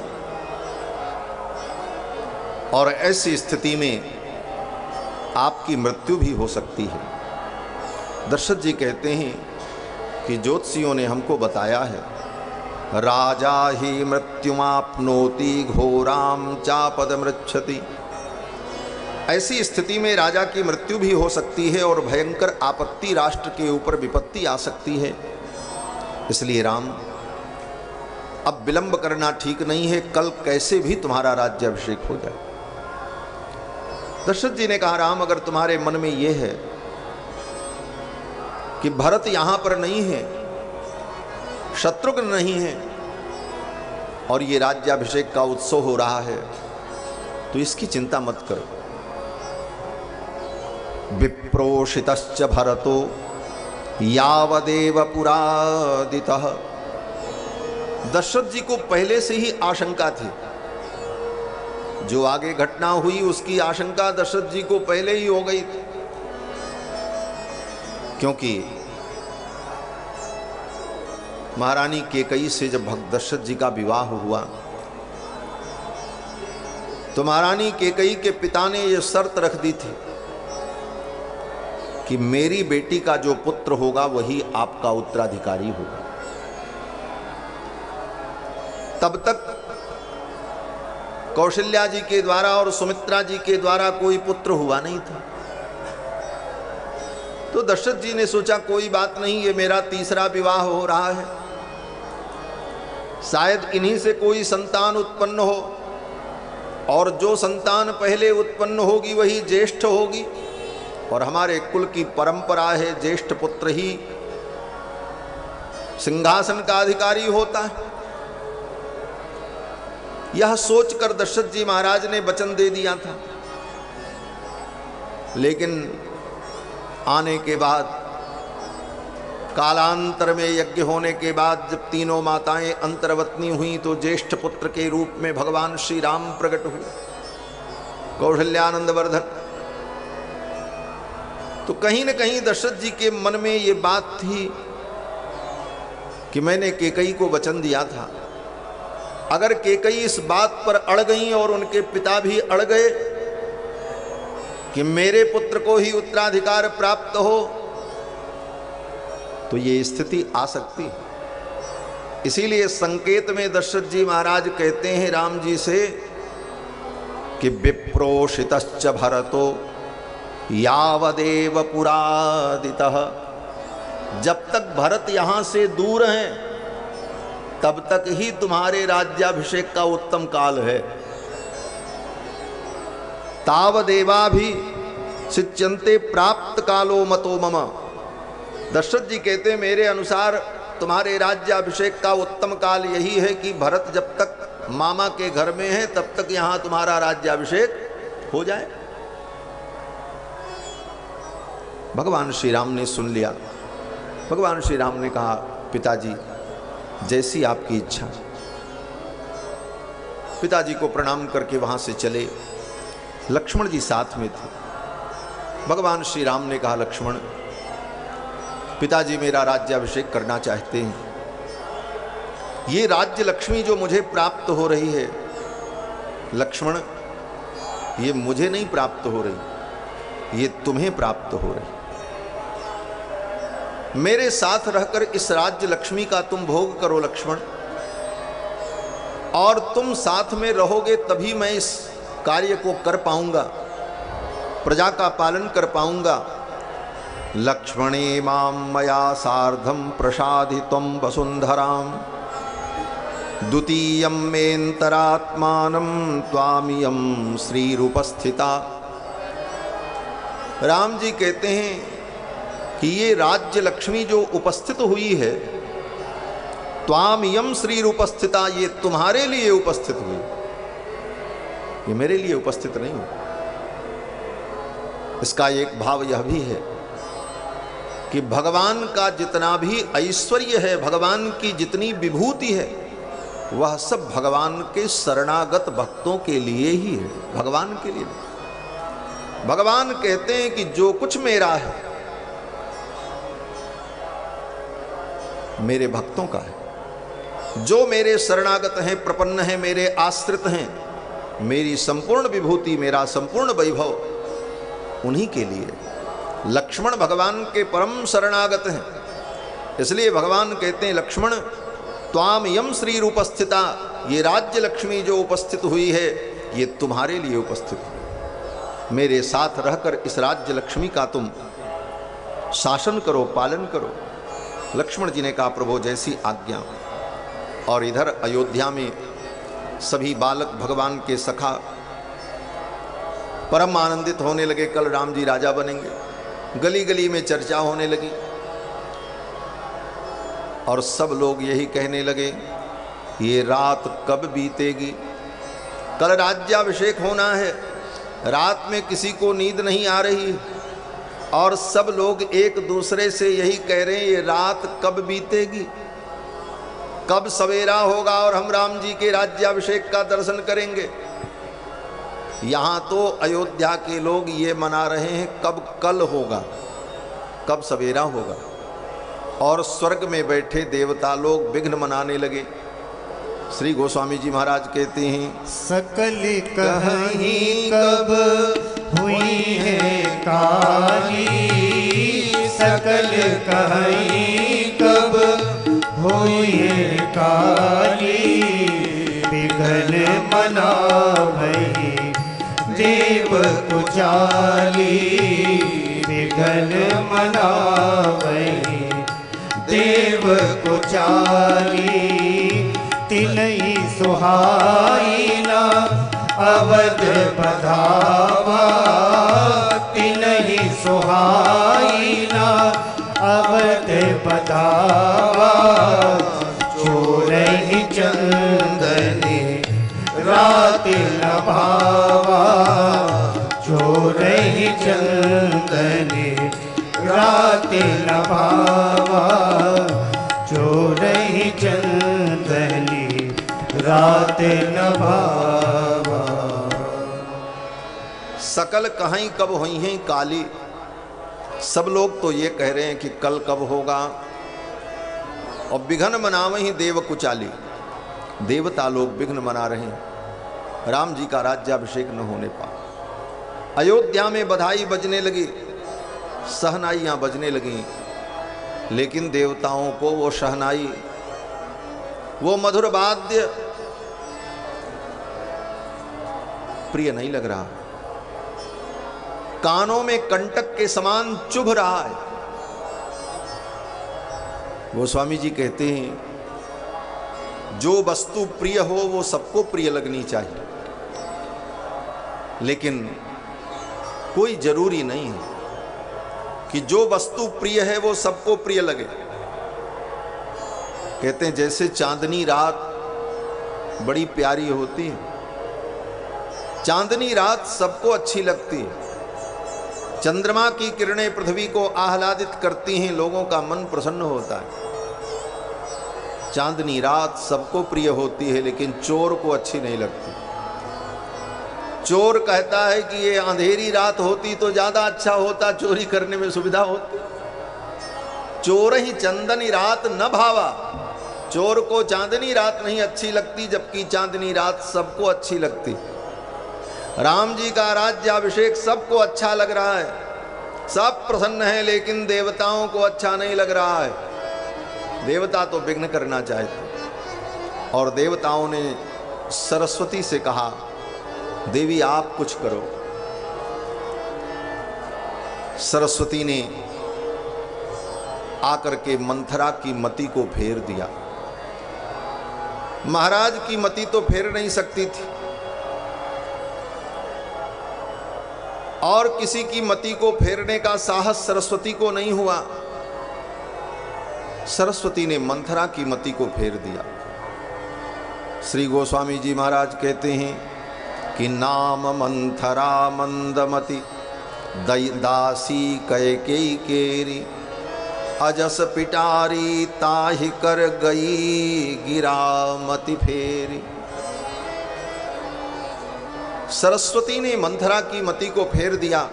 और ऐसी स्थिति में आपकी मृत्यु भी हो सकती है। दशरथ जी कहते हैं कि ज्योतिषियों ने हमको बताया है, राजा ही मृत्युमाप्नोति घोराम चापदमृच्छति। ऐसी स्थिति में राजा की मृत्यु भी हो सकती है और भयंकर आपत्ति, राष्ट्र के ऊपर विपत्ति आ सकती है। इसलिए राम, अब विलंब करना ठीक नहीं है, कल कैसे भी तुम्हारा राज्याभिषेक हो जाए। दशरथ जी ने कहा, राम अगर तुम्हारे मन में यह है कि भरत यहां पर नहीं है, शत्रुघ्न नहीं है और ये राज्याभिषेक का उत्सव हो रहा है, तो इसकी चिंता मत करो। विप्रोषितश्च भरतो यावदेव पुरादितः। दशरथ जी को पहले से ही आशंका थी, जो आगे घटना हुई उसकी आशंका दशरथ जी को पहले ही हो गई थी, क्योंकि महारानी केकई से जब भक्त दशरथ जी का विवाह हुआ तो महारानी केकई के पिता ने यह शर्त रख दी थी कि मेरी बेटी का जो पुत्र होगा वही आपका उत्तराधिकारी होगा। तब तक कौशल्या जी के द्वारा और सुमित्रा जी के द्वारा कोई पुत्र हुआ नहीं था। तो दशरथ जी ने सोचा कोई बात नहीं, ये मेरा तीसरा विवाह हो रहा है, शायद इन्हीं से कोई संतान उत्पन्न हो, और जो संतान पहले उत्पन्न होगी वही ज्येष्ठ होगी, और हमारे कुल की परंपरा है ज्येष्ठ पुत्र ही सिंहासन का अधिकारी होता है। यह सोचकर दशरथ जी महाराज ने वचन दे दिया था। लेकिन आने के बाद, कालांतर में यज्ञ होने के बाद जब तीनों माताएं अंतर्वतनी हुई तो ज्येष्ठ पुत्र के रूप में भगवान श्री राम प्रकट हुए, कौशल्यानंद वर्धन। तो कहीं न कहीं दशरथ जी के मन में ये बात थी कि मैंने केकई को वचन दिया था, अगर केकई इस बात पर अड़ गई और उनके पिता भी अड़ गए कि मेरे पुत्र को ही उत्तराधिकार प्राप्त हो, तो ये स्थिति आ सकती है। इसीलिए संकेत में दशरथ जी महाराज कहते हैं राम जी से कि विप्रोषितश्च भरतो यावदेव पुरादितः। जब तक भरत यहां से दूर हैं तब तक ही तुम्हारे राज्याभिषेक का उत्तम काल है। तावदेवा भी सिच्यन्ते प्राप्त कालो मतो मम। दशरथ जी कहते मेरे अनुसार तुम्हारे राज्याभिषेक का उत्तम काल यही है कि भरत जब तक मामा के घर में है तब तक यहां तुम्हारा राज्याभिषेक हो जाए। भगवान श्री राम ने सुन लिया। भगवान श्री राम ने कहा पिताजी जैसी आपकी इच्छा। पिताजी को प्रणाम करके वहां से चले। लक्ष्मण जी साथ में थे। भगवान श्री राम ने कहा लक्ष्मण, पिताजी मेरा राज्याभिषेक करना चाहते हैं। ये राज्य लक्ष्मी जो मुझे प्राप्त हो रही है लक्ष्मण, ये मुझे नहीं प्राप्त हो रही, ये तुम्हें प्राप्त हो रही। मेरे साथ रहकर इस राज्य लक्ष्मी का तुम भोग करो लक्ष्मण, और तुम साथ में रहोगे तभी मैं इस कार्य को कर पाऊंगा, प्रजा का पालन कर पाऊंगा। लक्ष्मणे मां मया सार्धम प्रसादितं वसुंधराम द्वितीयं मेन्तरात्मानं त्वामियं श्रीरूपस्थिता। राम जी कहते हैं कि ये राज्य लक्ष्मी जो उपस्थित हुई है, त्वामियं श्रीरूपस्थिता, ये तुम्हारे लिए उपस्थित हुई, ये मेरे लिए उपस्थित नहीं हुई। इसका एक भाव यह भी है कि भगवान का जितना भी ऐश्वर्य है, भगवान की जितनी विभूति है, वह सब भगवान के शरणागत भक्तों के लिए ही है, भगवान के लिए नहीं। भगवान कहते हैं कि जो कुछ मेरा है मेरे भक्तों का है, जो मेरे शरणागत हैं, प्रपन्न हैं, मेरे आश्रित हैं, मेरी संपूर्ण विभूति, मेरा संपूर्ण वैभव उन्हीं के लिए। लक्ष्मण भगवान के परम शरणागत हैं, इसलिए भगवान कहते हैं लक्ष्मण त्वाम यम श्री रूपस्थिता, ये राज्य लक्ष्मी जो उपस्थित हुई है ये तुम्हारे लिए उपस्थित है। मेरे साथ रहकर इस राज्य लक्ष्मी का तुम शासन करो, पालन करो। लक्ष्मण जी ने कहा प्रभु जैसी आज्ञा। और इधर अयोध्या में सभी बालक भगवान के सखा परम आनंदित होने लगे। कल राम जी राजा बनेंगे, गली गली में चर्चा होने लगी। और सब लोग यही कहने लगे, ये रात कब बीतेगी। कल राज्याभिषेक होना है, रात में किसी को नींद नहीं आ रही और सब लोग एक दूसरे से यही कह रहे हैं, ये रात कब बीतेगी, कब सवेरा होगा और हम राम जी के राज्याभिषेक का दर्शन करेंगे। यहाँ तो अयोध्या के लोग ये मना रहे हैं कब कल होगा, कब सवेरा होगा। और स्वर्ग में बैठे देवता लोग विघ्न मनाने लगे। श्री गोस्वामी जी महाराज कहते हैं, सकल कहीं कब हुई है काली, सकल कहीं कब हुई है काली, विघ्न मना भई देव कुचाली, विघ्न मना भई देव कुचाली। तिनहि सुहाइना अवध बधावा, तिनहि सुहाइना अवध बधावा, चोरहि चंदने रात नभावा, चोरहि चंदने रात नभावा, चोरहि चंदने रात नभावा। सकल कहीं कब हुई हैं काली। सब लोग तो ये कह रहे हैं कि कल कब होगा। और विघ्न मनावहीं देव कुचाली, देवता लोग विघ्न मना रहे हैं, राम जी का राज्याभिषेक न होने पा। अयोध्या में बधाई बजने लगी, शहनाइयाँ बजने लगीं, लेकिन देवताओं को वो शहनाई, वो मधुर वाद्य प्रिय नहीं लग रहा, कानों में कंटक के समान चुभ रहा है। गोस्वामी जी कहते हैं, जो वस्तु प्रिय हो वो सबको प्रिय लगनी चाहिए, लेकिन कोई जरूरी नहीं है कि जो वस्तु प्रिय है वो सबको प्रिय लगे। कहते हैं जैसे चांदनी रात बड़ी प्यारी होती है, चांदनी रात सबको अच्छी लगती है, चंद्रमा की किरणें पृथ्वी को आह्लादित करती हैं, लोगों का मन प्रसन्न होता है। चांदनी रात सबको प्रिय होती है, लेकिन चोर को अच्छी नहीं लगती। चोर कहता है कि ये अंधेरी रात होती तो ज्यादा अच्छा होता, चोरी करने में सुविधा होती। चोर ही चंदनी रात न भावा, चोर को चांदनी रात नहीं अच्छी लगती, जबकि चांदनी रात सबको अच्छी लगती। राम जी का राज्याभिषेक सबको अच्छा लग रहा है, सब प्रसन्न है, लेकिन देवताओं को अच्छा नहीं लग रहा है। देवता तो विघ्न करना चाहते और देवताओं ने सरस्वती से कहा, देवी आप कुछ करो। सरस्वती ने आकर के मंथरा की मति को फेर दिया। महाराज की मति तो फेर नहीं सकती थी और किसी की मति को फेरने का साहस सरस्वती को नहीं हुआ। सरस्वती ने मंथरा की मति को फेर दिया। श्री गोस्वामी जी महाराज कहते हैं कि नाम मंथरा मंदमति दासी कैकेयी केरी, अजस पिटारी ताहि कर गई गिरामति फेरी। सरस्वती ने मंथरा की मति को फेर दिया।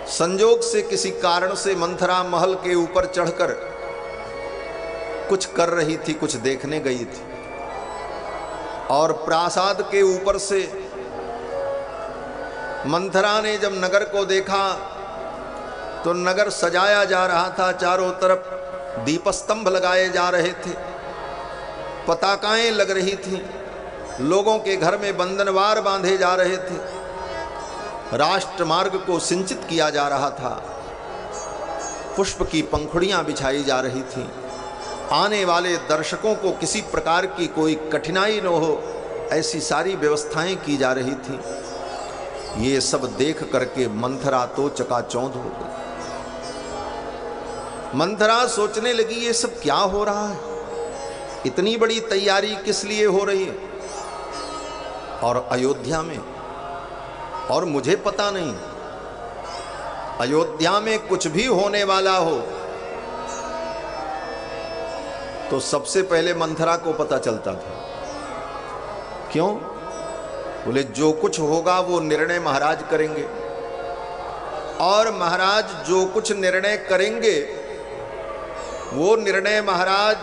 संजोग से किसी कारण से मंथरा महल के ऊपर चढ़कर कुछ कर रही थी, कुछ देखने गई थी, और प्रासाद के ऊपर से मंथरा ने जब नगर को देखा तो नगर सजाया जा रहा था, चारों तरफ दीपस्तंभ लगाए जा रहे थे, पताकाएं लग रही थीं, लोगों के घर में बंधनवार बांधे जा रहे थे, राष्ट्रमार्ग को सिंचित किया जा रहा था, पुष्प की पंखुड़ियां बिछाई जा रही थीं, आने वाले दर्शकों को किसी प्रकार की कोई कठिनाई न हो ऐसी सारी व्यवस्थाएं की जा रही थीं। ये सब देख करके मंथरा तो चकाचौंध हो गई। मंथरा सोचने लगी ये सब क्या हो रहा है, इतनी बड़ी तैयारी किस लिए हो रही है, और अयोध्या में, और मुझे पता नहीं। अयोध्या में कुछ भी होने वाला हो तो सबसे पहले मंथरा को पता चलता था। क्यों? बोले जो कुछ होगा वो निर्णय महाराज करेंगे, और महाराज जो कुछ निर्णय करेंगे वो निर्णय महाराज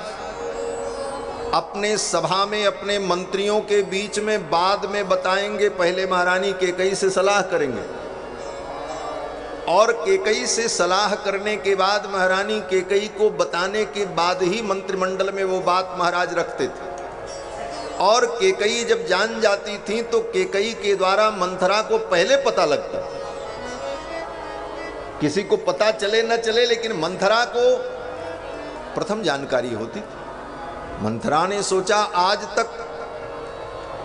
अपने सभा में अपने मंत्रियों के बीच में बाद में बताएंगे। पहले महारानी कैकेयी से सलाह करेंगे, और कैकेयी से सलाह करने के बाद महारानी कैकेयी को बताने के बाद ही मंत्रिमंडल में वो बात महाराज रखते थे। और कैकेयी जब जान जाती थी तो कैकेयी के द्वारा मंथरा को पहले पता लगता। किसी को पता चले न चले, लेकिन मंथरा को प्रथम जानकारी होती थी। मंथरा ने सोचा आज तक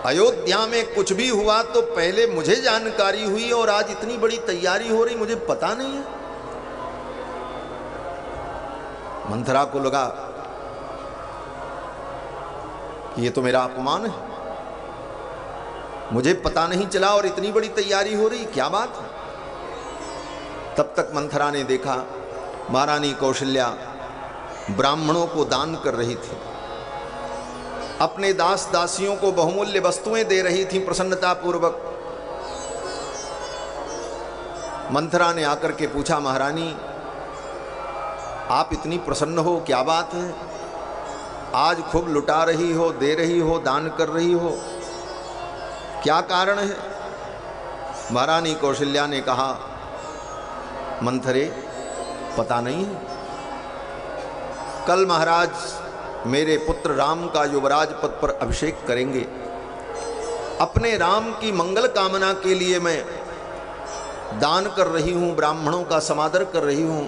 अयोध्या में कुछ भी हुआ तो पहले मुझे जानकारी हुई, और आज इतनी बड़ी तैयारी हो रही मुझे पता नहीं है। मंथरा को लगा कि ये तो मेरा अपमान है, मुझे पता नहीं चला और इतनी बड़ी तैयारी हो रही, क्या बात है। तब तक मंथरा ने देखा महारानी कौशल्या ब्राह्मणों को दान कर रही थी, अपने दास दासियों को बहुमूल्य वस्तुएं दे रही थी प्रसन्नता पूर्वक। मंथरा ने आकर के पूछा, महारानी आप इतनी प्रसन्न हो, क्या बात है? आज खूब लुटा रही हो, दे रही हो, दान कर रही हो, क्या कारण है? महारानी कौशल्या ने कहा, मंथरे पता नहीं है, कल महाराज मेरे पुत्र राम का युवराज पद पर अभिषेक करेंगे। अपने राम की मंगल कामना के लिए मैं दान कर रही हूं, ब्राह्मणों का समादर कर रही हूं।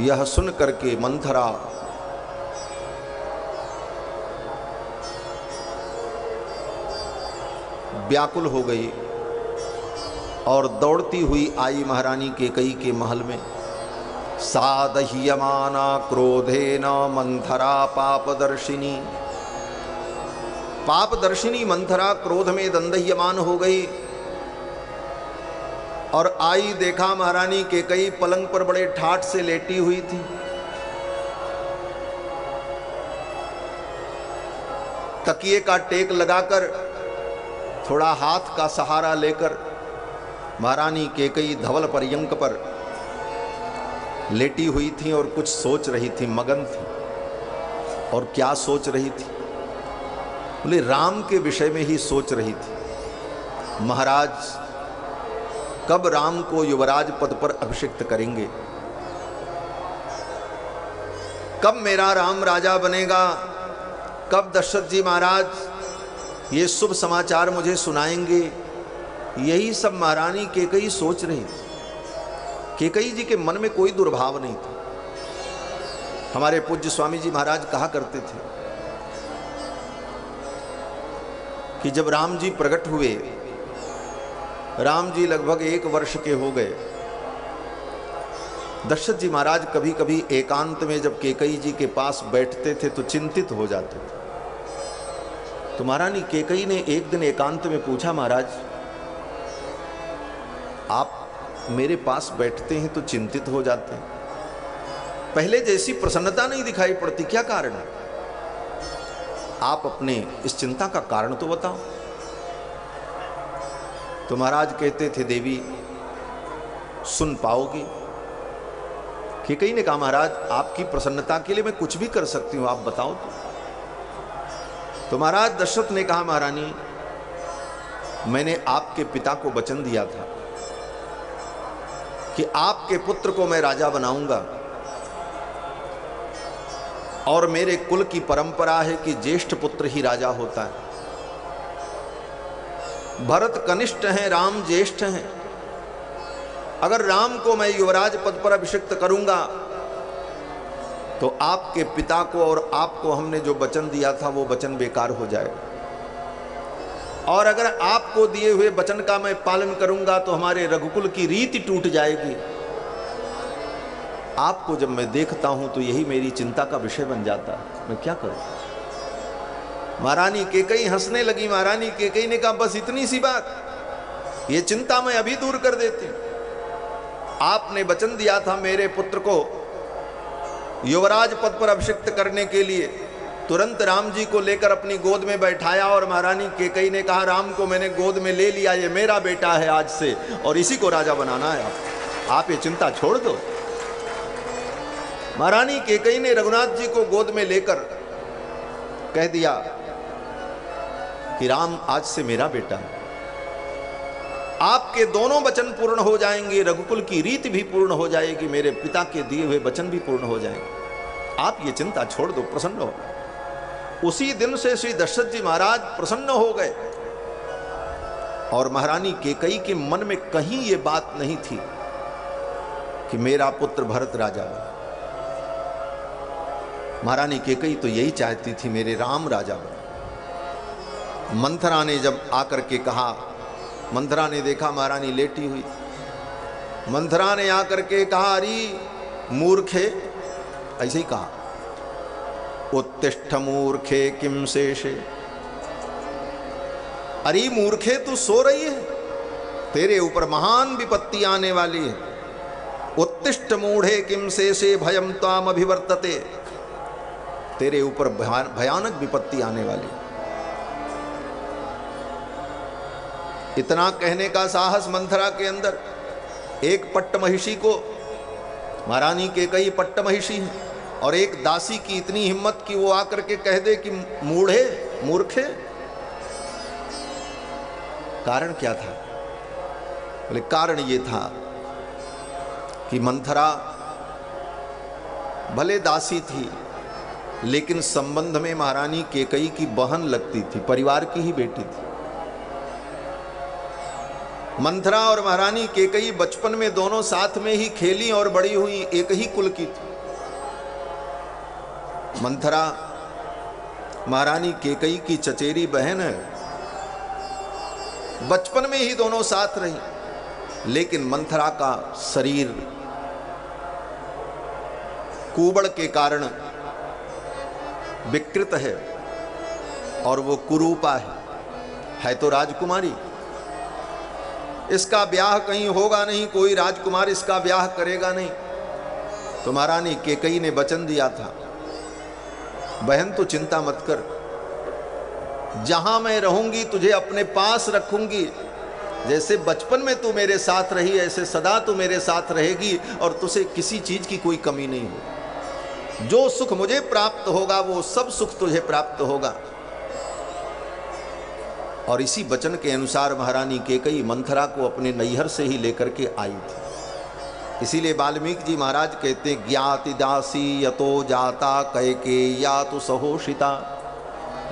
यह सुन करके मंथरा व्याकुल हो गई और दौड़ती हुई आई महारानी कैकेयी के महल में। सादह्यमाना क्रोधेन मंथरा पापदर्शिनी, पापदर्शिनी मंथरा क्रोध में दंदह्यमान हो गई और आई, देखा महारानी कैकेयी पलंग पर बड़े ठाठ से लेटी हुई थी। तकिए का टेक लगाकर, थोड़ा हाथ का सहारा लेकर महारानी कैकेयी धवल पर्यंक पर लेटी हुई थी और कुछ सोच रही थी, मगन थी। और क्या सोच रही थी? बोले राम के विषय में ही सोच रही थी। महाराज कब राम को युवराज पद पर अभिषिक्त करेंगे, कब मेरा राम राजा बनेगा, कब दशरथ जी महाराज ये शुभ समाचार मुझे सुनाएंगे, यही सब महारानी कैकेयी सोच रही थी। कैकेयी जी के मन में कोई दुर्भाव नहीं था। हमारे पूज्य स्वामी जी महाराज कहा करते थे कि जब राम जी प्रकट हुए, राम जी लगभग 1 वर्ष के हो गए, दशरथ जी महाराज कभी कभी एकांत में जब कैकेयी जी के पास बैठते थे तो चिंतित हो जाते थे। तो महारानी कैकेयी ने एक दिन एकांत में पूछा, महाराज आप मेरे पास बैठते हैं तो चिंतित हो जाते हैं, पहले जैसी प्रसन्नता नहीं दिखाई पड़ती, क्या कारण है? आप अपने इस चिंता का कारण तो बताओ। तो महाराज कहते थे, देवी सुन पाओगी? कैकेयी ने कहा, महाराज आपकी प्रसन्नता के लिए मैं कुछ भी कर सकती हूं, आप बताओ। तो महाराज दशरथ ने कहा, महारानी मैंने आपके पिता को वचन दिया था कि आपके पुत्र को मैं राजा बनाऊंगा, और मेरे कुल की परंपरा है कि ज्येष्ठ पुत्र ही राजा होता है। भरत कनिष्ठ हैं, राम ज्येष्ठ हैं। अगर राम को मैं युवराज पद पर अभिषिक्त करूंगा तो आपके पिता को और आपको हमने जो वचन दिया था वो वचन बेकार हो जाएगा, और अगर आपको दिए हुए वचन का मैं पालन करूंगा तो हमारे रघुकुल की रीति टूट जाएगी। आपको जब मैं देखता हूं तो यही मेरी चिंता का विषय बन जाता है, मैं क्या करूं। महारानी कैकेयी हंसने लगी। महारानी कैकेयी ने कहा बस इतनी सी बात, ये चिंता मैं अभी दूर कर देती हूं। आपने वचन दिया था मेरे पुत्र को युवराज पद पर अभिषिक्त करने के लिए, तुरंत राम जी को लेकर अपनी गोद में बैठाया और महारानी कैकेयी ने कहा राम को मैंने गोद में ले लिया, ये मेरा बेटा है आज से और इसी को राजा बनाना है। आप ये चिंता छोड़ दो। महारानी कैकेयी ने रघुनाथ जी को गोद में लेकर कह दिया कि राम आज से मेरा बेटा है, आपके दोनों वचन पूर्ण हो जाएंगे, रघुकुल की रीति भी पूर्ण हो जाएगी, मेरे पिता के दिए हुए वचन भी पूर्ण हो जाएंगे, आप ये चिंता छोड़ दो, प्रसन्न हो। उसी दिन से श्री दशरथ जी महाराज प्रसन्न हो गए और महारानी कैकेयी के मन में कहीं ये बात नहीं थी कि मेरा पुत्र भरत राजा हो। महारानी कैकेयी तो यही चाहती थी मेरे राम राजा बने। मंथरा ने जब आकर के कहा, मंथरा ने देखा महारानी लेटी हुई, मंथरा ने आकर के कहा अरे मूर्खे, ऐसे ही कहा, उत्तिष्ठ मूर्खे किम शेषे, अरे मूर्खे तू सो रही है, तेरे ऊपर महान विपत्ति आने वाली है। उत्तिष्ठ मूढ़े किम शेषे भयम त्वाम अभिवर्तते, तेरे ऊपर भयानक विपत्ति आने वाली। इतना कहने का साहस मंथरा के अंदर, एक पट्टमहिषी को, महारानी कैकेयी पट्टमहिषी है, और एक दासी की इतनी हिम्मत कि वो आकर के कह दे कि मूढ़े मूर्खे। कारण क्या था? बोले कारण ये था कि मंथरा भले दासी थी लेकिन संबंध में महारानी कैकेयी की बहन लगती थी, परिवार की ही बेटी थी। मंथरा और महारानी कैकेयी बचपन में दोनों साथ में ही खेली और बड़ी हुई, एक ही कुल की थी। मंथरा महारानी कैकेयी की चचेरी बहन है, बचपन में ही दोनों साथ रही, लेकिन मंथरा का शरीर कुबड़ के कारण विकृत है और वो कुरूपा है तो राजकुमारी। इसका ब्याह कहीं होगा नहीं, कोई राजकुमार इसका ब्याह करेगा नहीं। तो महारानी कैकेयी ने वचन दिया था, बहन तू चिंता मत कर, जहां मैं रहूंगी तुझे अपने पास रखूंगी, जैसे बचपन में तू मेरे साथ रही ऐसे सदा तू मेरे साथ रहेगी और तुझे किसी चीज की कोई कमी नहीं हो। जो सुख मुझे प्राप्त होगा वो सब सुख तुझे प्राप्त होगा। और इसी वचन के अनुसार महारानी कैकेयी मंथरा को अपने नैहर से ही लेकर के आई थी। इसीलिए वाल्मीकि जी महाराज कहते ज्ञाति दासी यतो जाता कैकेय्या तु सहोषिता।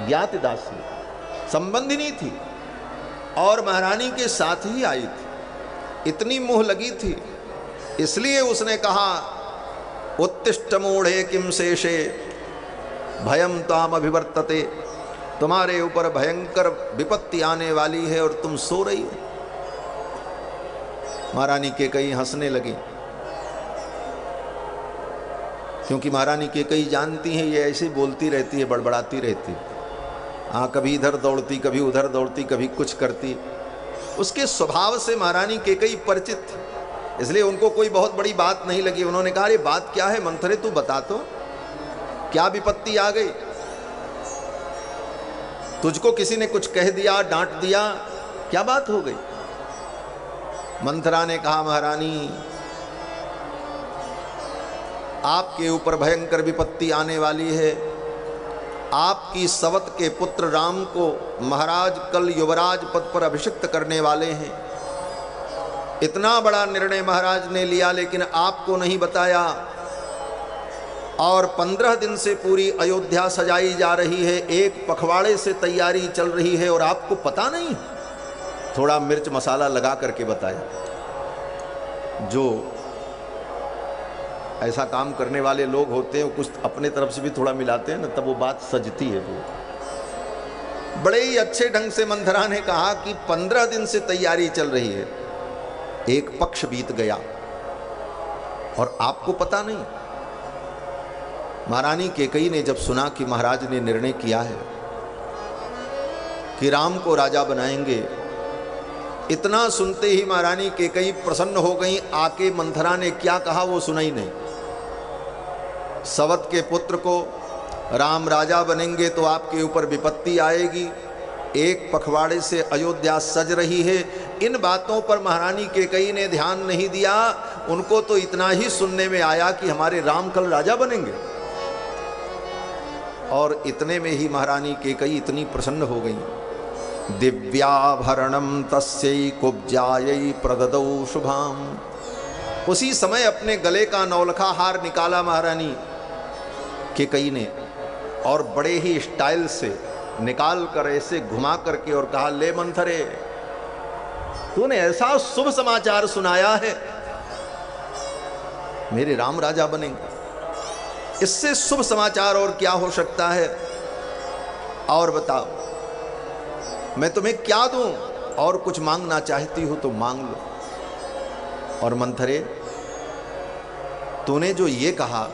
ज्ञाति दासी संबंधिनी थी और महारानी के साथ ही आई थी, इतनी मोह लगी थी, इसलिए उसने कहा उत्तिष्ठ मूढ़े किम शेषे भयम ताम अभिवर्तते, तुम्हारे ऊपर भयंकर विपत्ति आने वाली है और तुम सो रही हो। महारानी कैकेयी हंसने लगी, क्योंकि महारानी कैकेयी जानती है ये ऐसे बोलती रहती है, बड़बड़ाती रहती है, हाँ कभी इधर दौड़ती कभी उधर दौड़ती कभी कुछ करती। उसके स्वभाव से महारानी कैकेयी परिचित थी, इसलिए उनको कोई बहुत बड़ी बात नहीं लगी। उन्होंने कहा अरे बात क्या है मंथरे, तू बता तो क्या विपत्ति आ गई, तुझको किसी ने कुछ कह दिया, डांट दिया, क्या बात हो गई? मंथरा ने कहा महारानी आपके ऊपर भयंकर विपत्ति आने वाली है, आपकी सवत के पुत्र राम को महाराज कल युवराज पद पर अभिषिक्त करने वाले हैं। इतना बड़ा निर्णय महाराज ने लिया लेकिन आपको नहीं बताया, और 15 दिन से पूरी अयोध्या सजाई जा रही है, एक पखवाड़े से तैयारी चल रही है और आपको पता नहीं। थोड़ा मिर्च मसाला लगा करके बताया। जो ऐसा काम करने वाले लोग होते हैं कुछ अपने तरफ से भी थोड़ा मिलाते हैं ना, तब वो बात सजती है। वो बड़े ही अच्छे ढंग से मंथरा ने कहा कि 15 दिन से तैयारी चल रही है, एक पक्ष बीत गया, और आपको पता नहीं? महारानी कैकेयी ने जब सुना कि महाराज ने निर्णय किया है कि राम को राजा बनाएंगे, इतना सुनते ही महारानी कैकेयी प्रसन्न हो गई। आके मंथरा ने क्या कहा वो सुना ही नहीं। सवत के पुत्र को राम राजा बनेंगे तो आपके ऊपर विपत्ति आएगी, एक पखवाड़े से अयोध्या सज रही है। इन बातों पर महारानी कैकेयी ने ध्यान नहीं दिया। उनको तो इतना ही सुनने में आया कि हमारे राम कल राजा बनेंगे, और इतने में ही महारानी कैकेयी इतनी प्रसन्न हो गई। दिव्याभरणम तस्यै कुब्जायै प्रददौ शुभाम। उसी समय अपने गले का नौलखा हार निकाला महारानी कैकेयी ने, और बड़े ही स्टाइल से निकाल कर ऐसे घुमा करके और कहा, ले मंथरे, तूने ऐसा शुभ समाचार सुनाया है, मेरे राम राजा बनेंगे। इससे शुभ समाचार और क्या हो सकता है? और बताओ, मैं तुम्हें क्या दूं? और कुछ मांगना चाहती हो तो मांग लो। और मंथरे, तूने जो ये कहा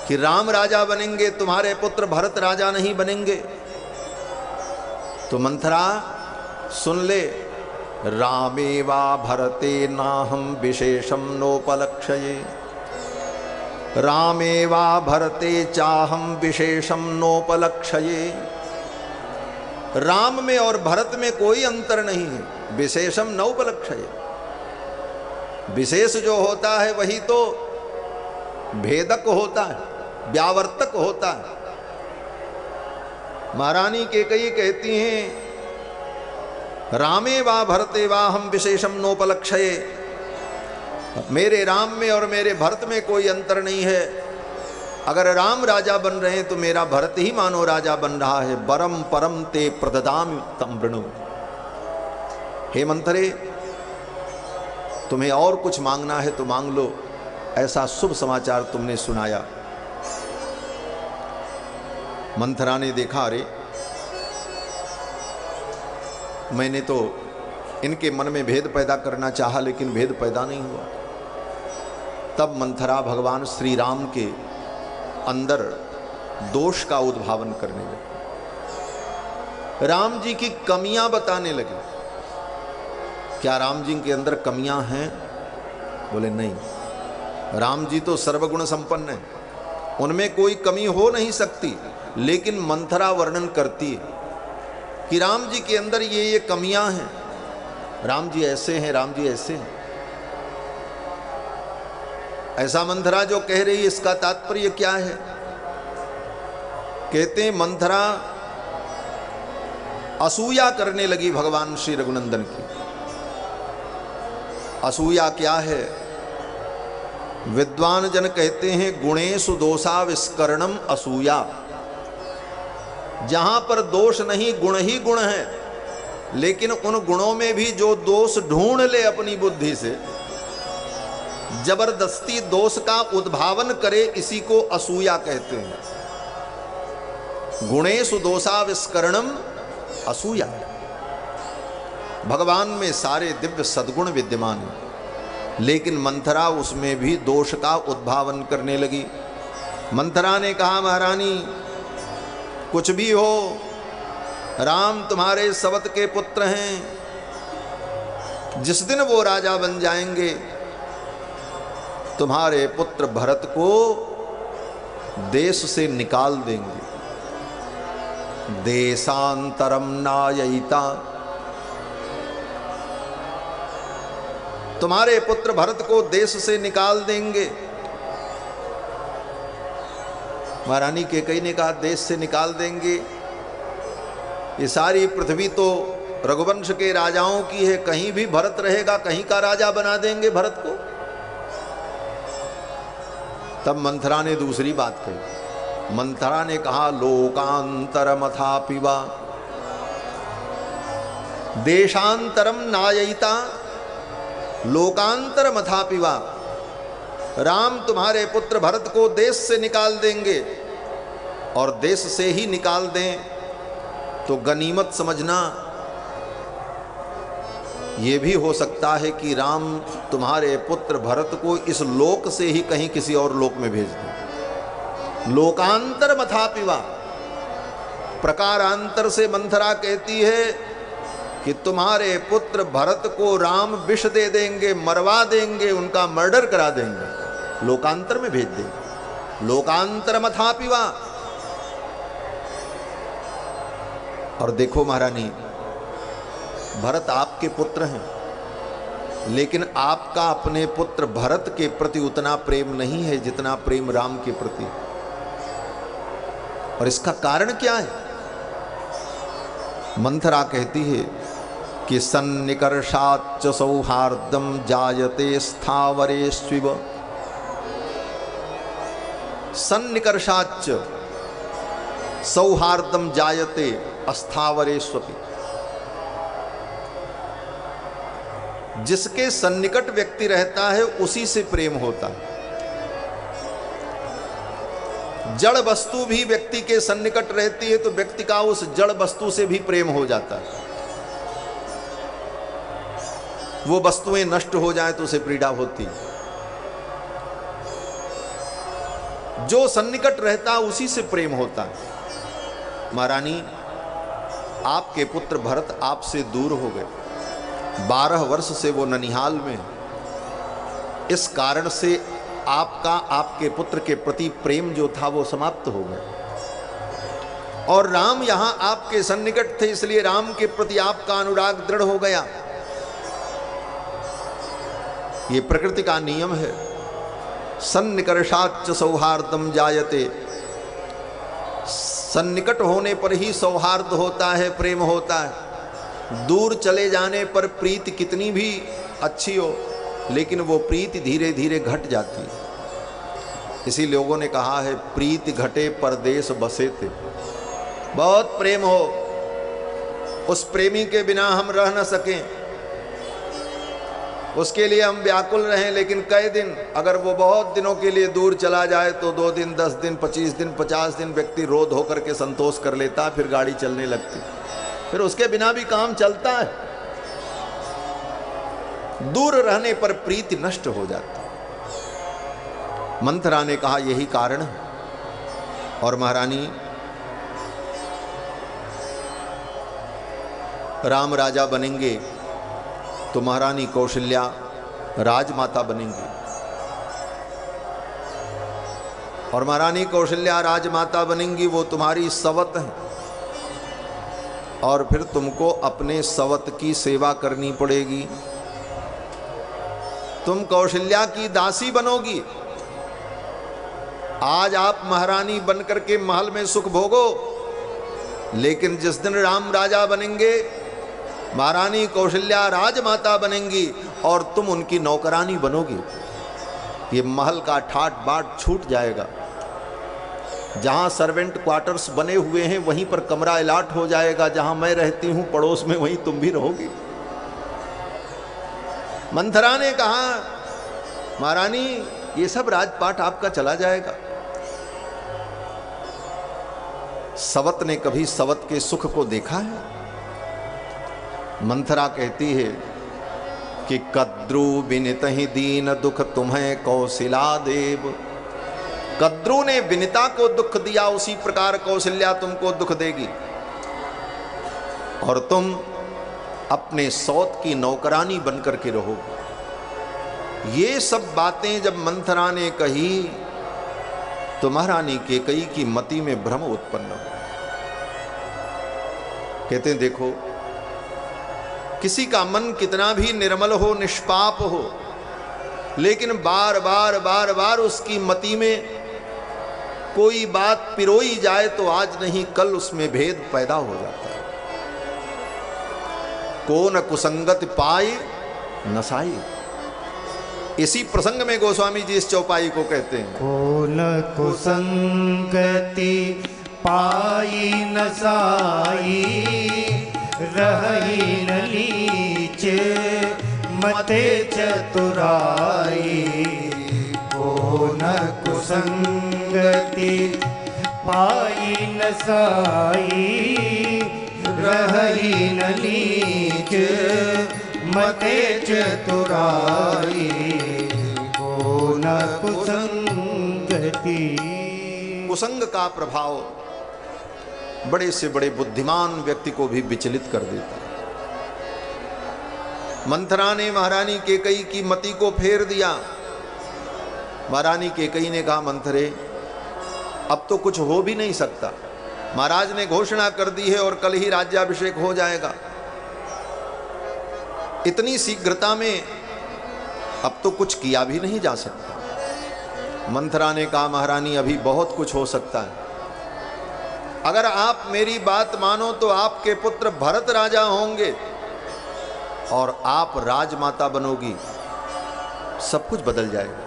कि राम राजा बनेंगे, तुम्हारे पुत्र भरत राजा नहीं बनेंगे, तो मंथरा सुन ले, रामेवा भरते नाहं विशेषम नोपलक्ष्ये, रामेवा भरते चाहम विशेषम नोपलक्ष्ये। राम में और भरत में कोई अंतर नहीं है, विशेषम नोपलक्ष्ये। विशेष जो होता है वही तो भेदक होता है, व्यावर्तक होता है। महारानी कैकेयी कहती हैं, रामे वा भरते वा हम विशेषम नोपलक्ष्ये, मेरे राम में और मेरे भरत में कोई अंतर नहीं है। अगर राम राजा बन रहे हैं तो मेरा भरत ही मानो राजा बन रहा है। बरम परम ते प्रददामि तं वृणु। हे मंथरे, तुम्हें और कुछ मांगना है तो मांग लो, ऐसा शुभ समाचार तुमने सुनाया। मंथरा ने देखा, अरे मैंने तो इनके मन में भेद पैदा करना चाहा, लेकिन भेद पैदा नहीं हुआ। तब मंथरा भगवान श्री राम के अंदर दोष का उद्भावन करने लगी, राम जी की कमियां बताने लगी। क्या राम जी के अंदर कमियां हैं? बोले नहीं, राम जी तो सर्वगुण संपन्न है, उनमें कोई कमी हो नहीं सकती। लेकिन मंथरा वर्णन करती है कि राम जी के अंदर ये कमियां हैं, राम जी ऐसे हैं, राम जी ऐसे हैं। ऐसा मंथरा जो कह रही है, इसका तात्पर्य क्या है? कहते हैं मंथरा असूया करने लगी भगवान श्री रघुनंदन की। असूया क्या है? विद्वान जन कहते हैं, गुणेषु दोषा विस्करणम असूया। जहां पर दोष नहीं, गुण ही गुण है, लेकिन उन गुणों में भी जो दोष ढूंढ ले अपनी बुद्धि से, जबरदस्ती दोष का उद्भावन करे, इसी को असूया कहते हैं। गुणेषु दोषा विस्करणम असूया। भगवान में सारे दिव्य सद्गुण विद्यमान हैं, लेकिन मंथरा उसमें भी दोष का उद्भावन करने लगी। मंथरा ने कहा, महारानी कुछ भी हो, राम तुम्हारे सवत के पुत्र हैं, जिस दिन वो राजा बन जाएंगे तुम्हारे पुत्र भरत को देश से निकाल देंगे। देशांतरम नाययिता, तुम्हारे पुत्र भरत को देश से निकाल देंगे। महारानी कैकेयी ने कहा, देश से निकाल देंगे? ये सारी पृथ्वी तो रघुवंश के राजाओं की है, कहीं भी भरत रहेगा, कहीं का राजा बना देंगे भरत को। तब मंथरा ने दूसरी बात कही। मंथरा ने कहा, लोकांतरमथापि वा देशांतरम नाययिता लोकांतरमथापि वा। राम तुम्हारे पुत्र भरत को देश से निकाल देंगे, और देश से ही निकाल दें तो गनीमत समझना, ये भी हो सकता है कि राम तुम्हारे पुत्र भरत को इस लोक से ही कहीं किसी और लोक में भेज दे। लोकांतर मथापिवा, प्रकारांतर से मंथरा कहती है कि तुम्हारे पुत्र भरत को राम विष दे देंगे, मरवा देंगे, उनका मर्डर करा देंगे, लोकांतर में भेज देंगे। लोकांतर मथापिवा। और देखो महारानी, भरत आपके पुत्र हैं, लेकिन आपका अपने पुत्र भरत के प्रति उतना प्रेम नहीं है जितना प्रेम राम के प्रति। और इसका कारण क्या है? मंथरा कहती है कि सन्निकर्षाच्च सौहार्दम जायते स्थावरेष्विव। सन्निकर्षाच्च सौहार्दम जायते अस्थावरेष्वपि। जिसके सन्निकट व्यक्ति रहता है उसी से प्रेम होता है। जड़ वस्तु भी व्यक्ति के सन्निकट रहती है तो व्यक्ति का उस जड़ वस्तु से भी प्रेम हो जाता है। वो वस्तुएं नष्ट हो जाएं तो उसे पीड़ा होती। जो सन्निकट रहता है उसी से प्रेम होता है। महारानी, आपके पुत्र भरत आपसे दूर हो गए, 12 वर्ष से वो ननिहाल में। इस कारण से आपका आपके पुत्र के प्रति प्रेम जो था वो समाप्त हो गया। और राम यहां आपके सन्निकट थे, इसलिए राम के प्रति आपका अनुराग दृढ़ हो गया। ये प्रकृति का नियम है। सन्निकर्षाच्च सौहार्दम जायते। सन्निकट होने पर ही सौहार्द होता है, प्रेम होता है। दूर चले जाने पर प्रीति कितनी भी अच्छी हो, लेकिन वो प्रीति धीरे धीरे घट जाती है। इसी लोगों ने कहा है, प्रीति घटे परदेश बसे थे। बहुत प्रेम हो, उस प्रेमी के बिना हम रह न सकें, उसके लिए हम व्याकुल रहें, लेकिन कई दिन, अगर वो बहुत दिनों के लिए दूर चला जाए तो 2 दिन, 10 दिन, 25 दिन, 50 दिन व्यक्ति रो धो करके संतोष कर लेता, फिर गाड़ी चलने लगती, फिर उसके बिना भी काम चलता है। दूर रहने पर प्रीति नष्ट हो जाती। मंथरा ने कहा यही कारण है। और महारानी, राम राजा बनेंगे तो महारानी कौशल्या राजमाता बनेंगी। और महारानी कौशल्या राजमाता बनेंगी, वो तुम्हारी सवत है। और फिर तुमको अपने सवत की सेवा करनी पड़ेगी। तुम कौशल्या की दासी बनोगी। आज आप महारानी बनकर के महल में सुख भोगो, लेकिन जिस दिन राम राजा बनेंगे, महारानी कौशल्या राजमाता बनेंगी और तुम उनकी नौकरानी बनोगी। ये महल का ठाट बाट छूट जाएगा। जहां सर्वेंट क्वार्टर्स बने हुए हैं वहीं पर कमरा अलाट हो जाएगा। जहां मैं रहती हूं पड़ोस में, वहीं तुम भी रहोगी। मंथरा ने कहा, महारानी ये सब राजपाट आपका चला जाएगा। सवत ने कभी सवत के सुख को देखा है? मंथरा कहती है कि कद्रु विनित ही दीन दुख तुम्हें कौशिला देव। कद्रु ने विनिता को दुख दिया, उसी प्रकार कौशल्या तुमको दुख देगी। और तुम अपने सौत की नौकरानी बनकर के रहोगी। ये सब बातें जब मंथरा ने कही तो महारानी कैकेयी की मति में भ्रम उत्पन्न हो। कहते हैं, देखो, किसी का मन कितना भी निर्मल हो, निष्पाप हो, लेकिन बार बार बार बार उसकी मति में कोई बात पिरोई जाए तो आज नहीं कल उसमें भेद पैदा हो जाता है। कौन कुसंगत पाए नसाई। इसी प्रसंग में गोस्वामी जी इस चौपाई को कहते हैं, कौन कुसंगति पाई नसाई, रही न नीच मते चतुराई। कौन कुसंगति पाई नसाई, रही न नीच मते चतुराई को न कुसंगति। कुसंग का प्रभाव बड़े से बड़े बुद्धिमान व्यक्ति को भी विचलित कर देता है। मंथरा ने महारानी कैकेयी की मति को फेर दिया। महारानी कैकेयी ने कहा, मंथरे अब तो कुछ हो भी नहीं सकता, महाराज ने घोषणा कर दी है और कल ही राज्याभिषेक हो जाएगा। इतनी शीघ्रता में अब तो कुछ किया भी नहीं जा सकता। मंथरा ने कहा, महारानी अभी बहुत कुछ हो सकता है। अगर आप मेरी बात मानो तो आपके पुत्र भरत राजा होंगे और आप राजमाता बनोगी, सब कुछ बदल जाएगा।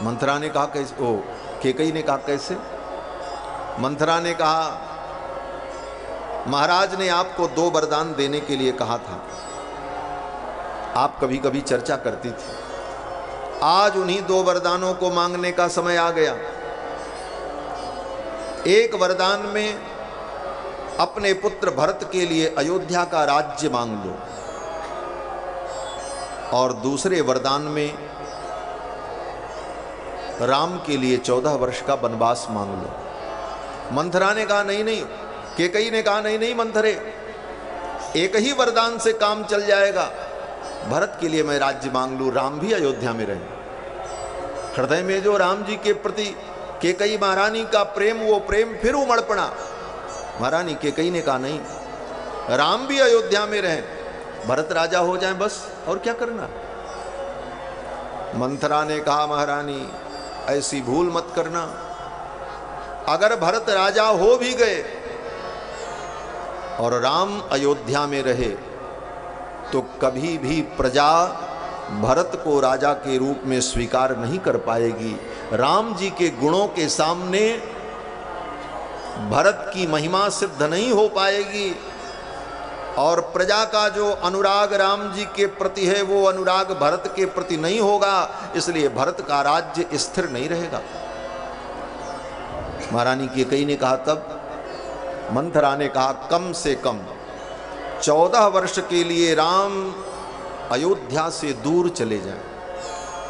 मंथरा ने कहा, कैसे? ओ कैकेयी ने कहा, कैसे? मंथरा ने कहा, महाराज ने आपको 2 वरदान देने के लिए कहा था, आप कभी कभी चर्चा करती थी। आज उन्हीं 2 वरदानों को मांगने का समय आ गया। एक वरदान में अपने पुत्र भरत के लिए अयोध्या का राज्य मांग लो और दूसरे वरदान में राम के लिए 14 वर्ष का वनवास मांग लो। मंथरा ने कहा, नहीं नहीं। कैकेयी ने कहा, नहीं नहीं मंथरे, एक ही वरदान से काम चल जाएगा। भरत के लिए मैं राज्य मांग लूं, राम भी अयोध्या में रहे। हृदय में जो राम जी के प्रति कैकेयी महारानी का प्रेम, वो प्रेम फिर उमड़ पड़ा। महारानी कैकेयी ने कहा, नहीं, राम भी अयोध्या में रहे, भरत राजा हो जाए बस, और क्या करना। मंथरा ने कहा, महारानी ऐसी भूल मत करना। अगर भरत राजा हो भी गए और राम अयोध्या में रहे तो कभी भी प्रजा भरत को राजा के रूप में स्वीकार नहीं कर पाएगी। राम जी के गुणों के सामने भरत की महिमा सिद्ध नहीं हो पाएगी और प्रजा का जो अनुराग राम जी के प्रति है वो अनुराग भरत के प्रति नहीं होगा, इसलिए भरत का राज्य स्थिर नहीं रहेगा। महारानी कैकेयी ने कहा, तब मंथरा ने कहा, कम से कम 14 वर्ष के लिए राम अयोध्या से दूर चले जाएं।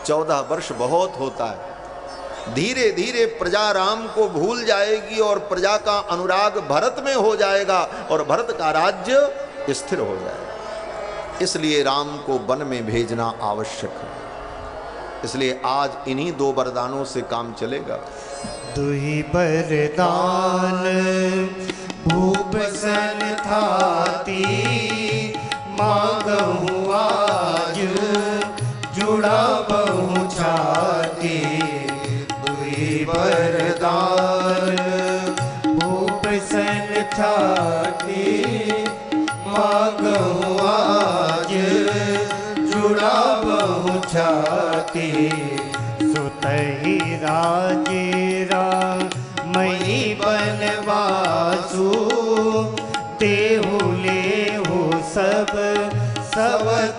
14 वर्ष बहुत होता है। धीरे धीरे प्रजा राम को भूल जाएगी और प्रजा का अनुराग भरत में हो जाएगा और भरत का राज्य स्थिर हो जाएगा। इसलिए राम को वन में भेजना आवश्यक है। इसलिए आज इन्हीं 2 वरदानों से काम चलेगा। दुहि वरदान भूप सन थाती, मांगहु आज जुड़ा बहु छाती। दुहि वरदान भूप सन थाती, मांगहु आज जुड़ा बहु छाती। सुतहि राजेरा मई बनवासु, तेहु लेहु सब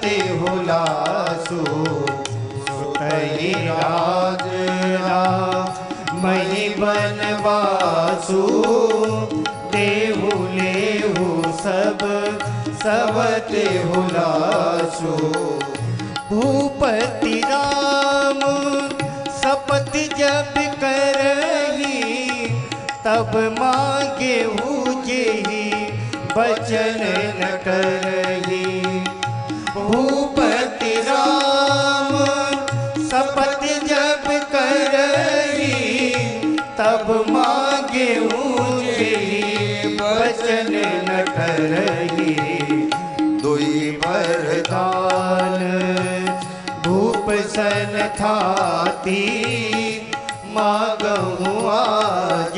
तेहु लासु। सुतहि राजेरा मई बनवासु, तेहु लेहु सब तेहु लासु। भूपति राम शपथ जब करही, तब मांगे जेहि बचन न करही। भूपति राम शपथ जब करही, तब मांगे जेहि बचन न करही। दुई वरदान भूप सन थाती, मांगहु आज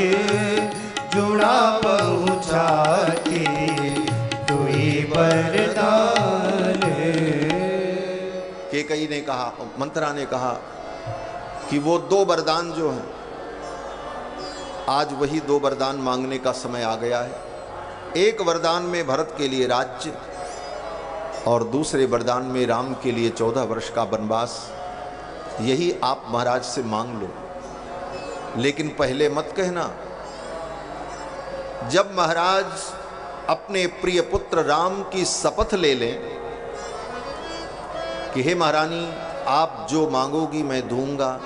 जुड़ा बहु छाती। दुई वरदान। कैकेयी ने कहा, मंथरा ने कहा कि वो 2 वरदान जो हैं, आज वही 2 वरदान मांगने का समय आ गया है। एक वरदान में भरत के लिए राज्य और दूसरे वरदान में राम के लिए 14 वर्ष का वनवास। यही आप महाराज से मांग लो, लेकिन पहले मत कहना। जब महाराज अपने प्रिय पुत्र राम की शपथ ले लें कि हे महारानी, आप जो मांगोगी मैं दूंगा।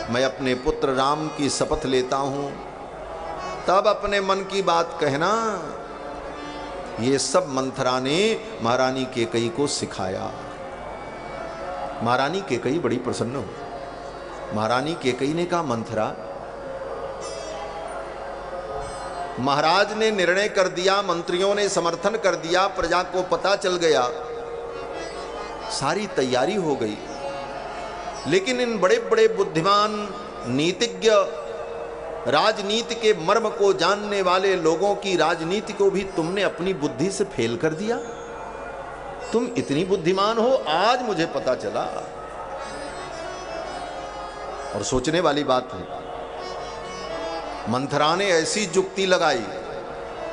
मैं अपने पुत्र राम की शपथ लेता हूं, तब अपने मन की बात कहना। ये सब मंथरा ने महारानी कैकेयी को सिखाया। महारानी कैकेयी बड़ी प्रसन्न हुई। महारानी कैकेयी ने कहा, मंथरा, महाराज ने निर्णय कर दिया, मंत्रियों ने समर्थन कर दिया, प्रजा को पता चल गया, सारी तैयारी हो गई, लेकिन इन बड़े बड़े बुद्धिमान नीतिज्ञ, राजनीति के मर्म को जानने वाले लोगों की राजनीति को भी तुमने अपनी बुद्धि से फेल कर दिया। तुम इतनी बुद्धिमान हो, आज मुझे पता चला। और सोचने वाली बात है, मंथरा ने ऐसी जुक्ति लगाई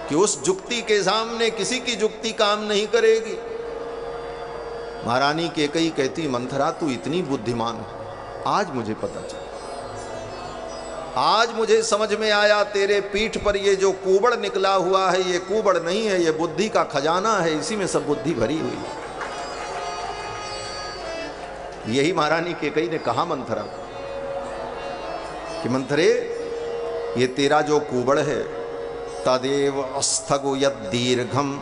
कि उस जुक्ति के सामने किसी की जुक्ति काम नहीं करेगी। महारानी कैकेयी कहती, मंथरा तू इतनी बुद्धिमान है, आज मुझे पता चला, आज मुझे समझ में आया, तेरे पीठ पर ये जो कुबड़ निकला हुआ है, ये कुबड़ नहीं है, ये बुद्धि का खजाना है, इसी में सब बुद्धि भरी हुई है। यही महारानी कैकेयी ने कहा मंथरा कि मंथरे, ये तेरा जो कुबड़ है, तदेव अस्थगो यद दीर्घम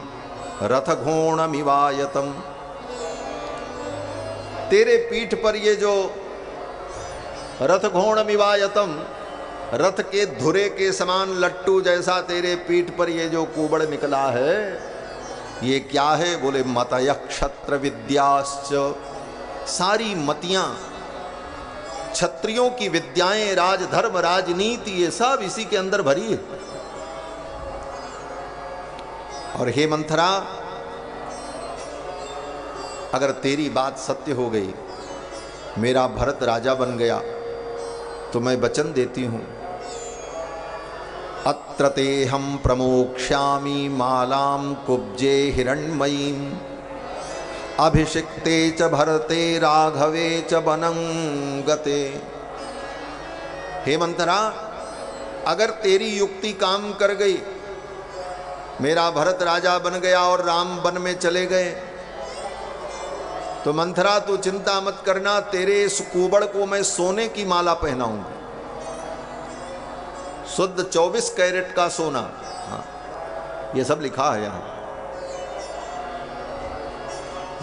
रथघोणमिवायतम, तेरे पीठ पर ये जो रथघोणमिवायतम, रथ के धुरे के समान लट्टू जैसा तेरे पीठ पर ये जो कुबड़ निकला है, ये क्या है? बोले मतय क्षत्र विद्याश्च, सारी मतियां, क्षत्रियों की विद्याएं, राजधर्म, राजनीति, ये सब इसी के अंदर भरी है। और हे मंथरा, अगर तेरी बात सत्य हो गई, मेरा भरत राजा बन गया, तो मैं वचन देती हूं, अत्र ते हम प्रमोक्ष्यामि मालाम कुब्जे हिरण्मयीम, अभिषिक्ते च भरते राघवे च वनं गते। हे मंथरा, अगर तेरी युक्ति काम कर गई, मेरा भरत राजा बन गया और राम वन में चले गए, तो मंथरा तू चिंता मत करना, तेरे इस कुबड़ को मैं सोने की माला पहनाऊंगी, शुद्ध 24 कैरेट का सोना। हाँ, ये सब लिखा है यहां।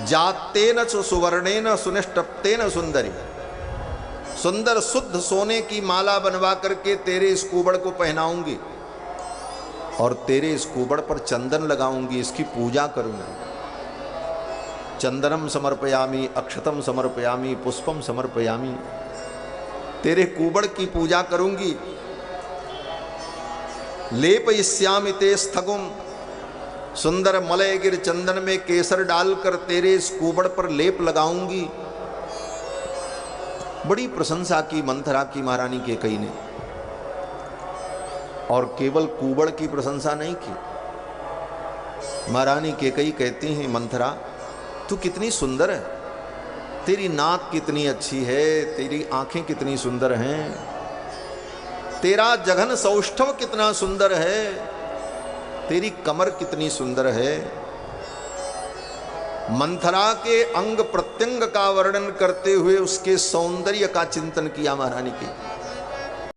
जातेन सुवर्णेन सुनिष्टप्तेन सुंदरी, सुंदर शुद्ध सोने की माला बनवा करके तेरे इस कुबड़ को पहनाऊंगी, और तेरे इस कुबड़ पर चंदन लगाऊंगी, इसकी पूजा करूंगी। चंदनम समर्पयामी, अक्षतम समर्पयामी, पुष्पम समर्पयामी, तेरे कुबड़ की पूजा करूंगी। लेपयिष्यामि ते स्थगुम, सुंदर मलयगिर चंदन में केसर डालकर तेरे इस कुबड़ पर लेप लगाऊंगी। बड़ी प्रशंसा की मंथरा की महारानी कैकेयी ने, और केवल कुबड़ की प्रशंसा नहीं की। महारानी कैकेयी कहती हैं, मंथरा तू कितनी सुंदर है, तेरी नाक कितनी अच्छी है, तेरी आंखें कितनी सुंदर हैं, तेरा जघन सौष्ठव कितना सुंदर है, तेरी कमर कितनी सुंदर है। मंथरा के अंग प्रत्यंग का वर्णन करते हुए उसके सौंदर्य का चिंतन किया महारानी की।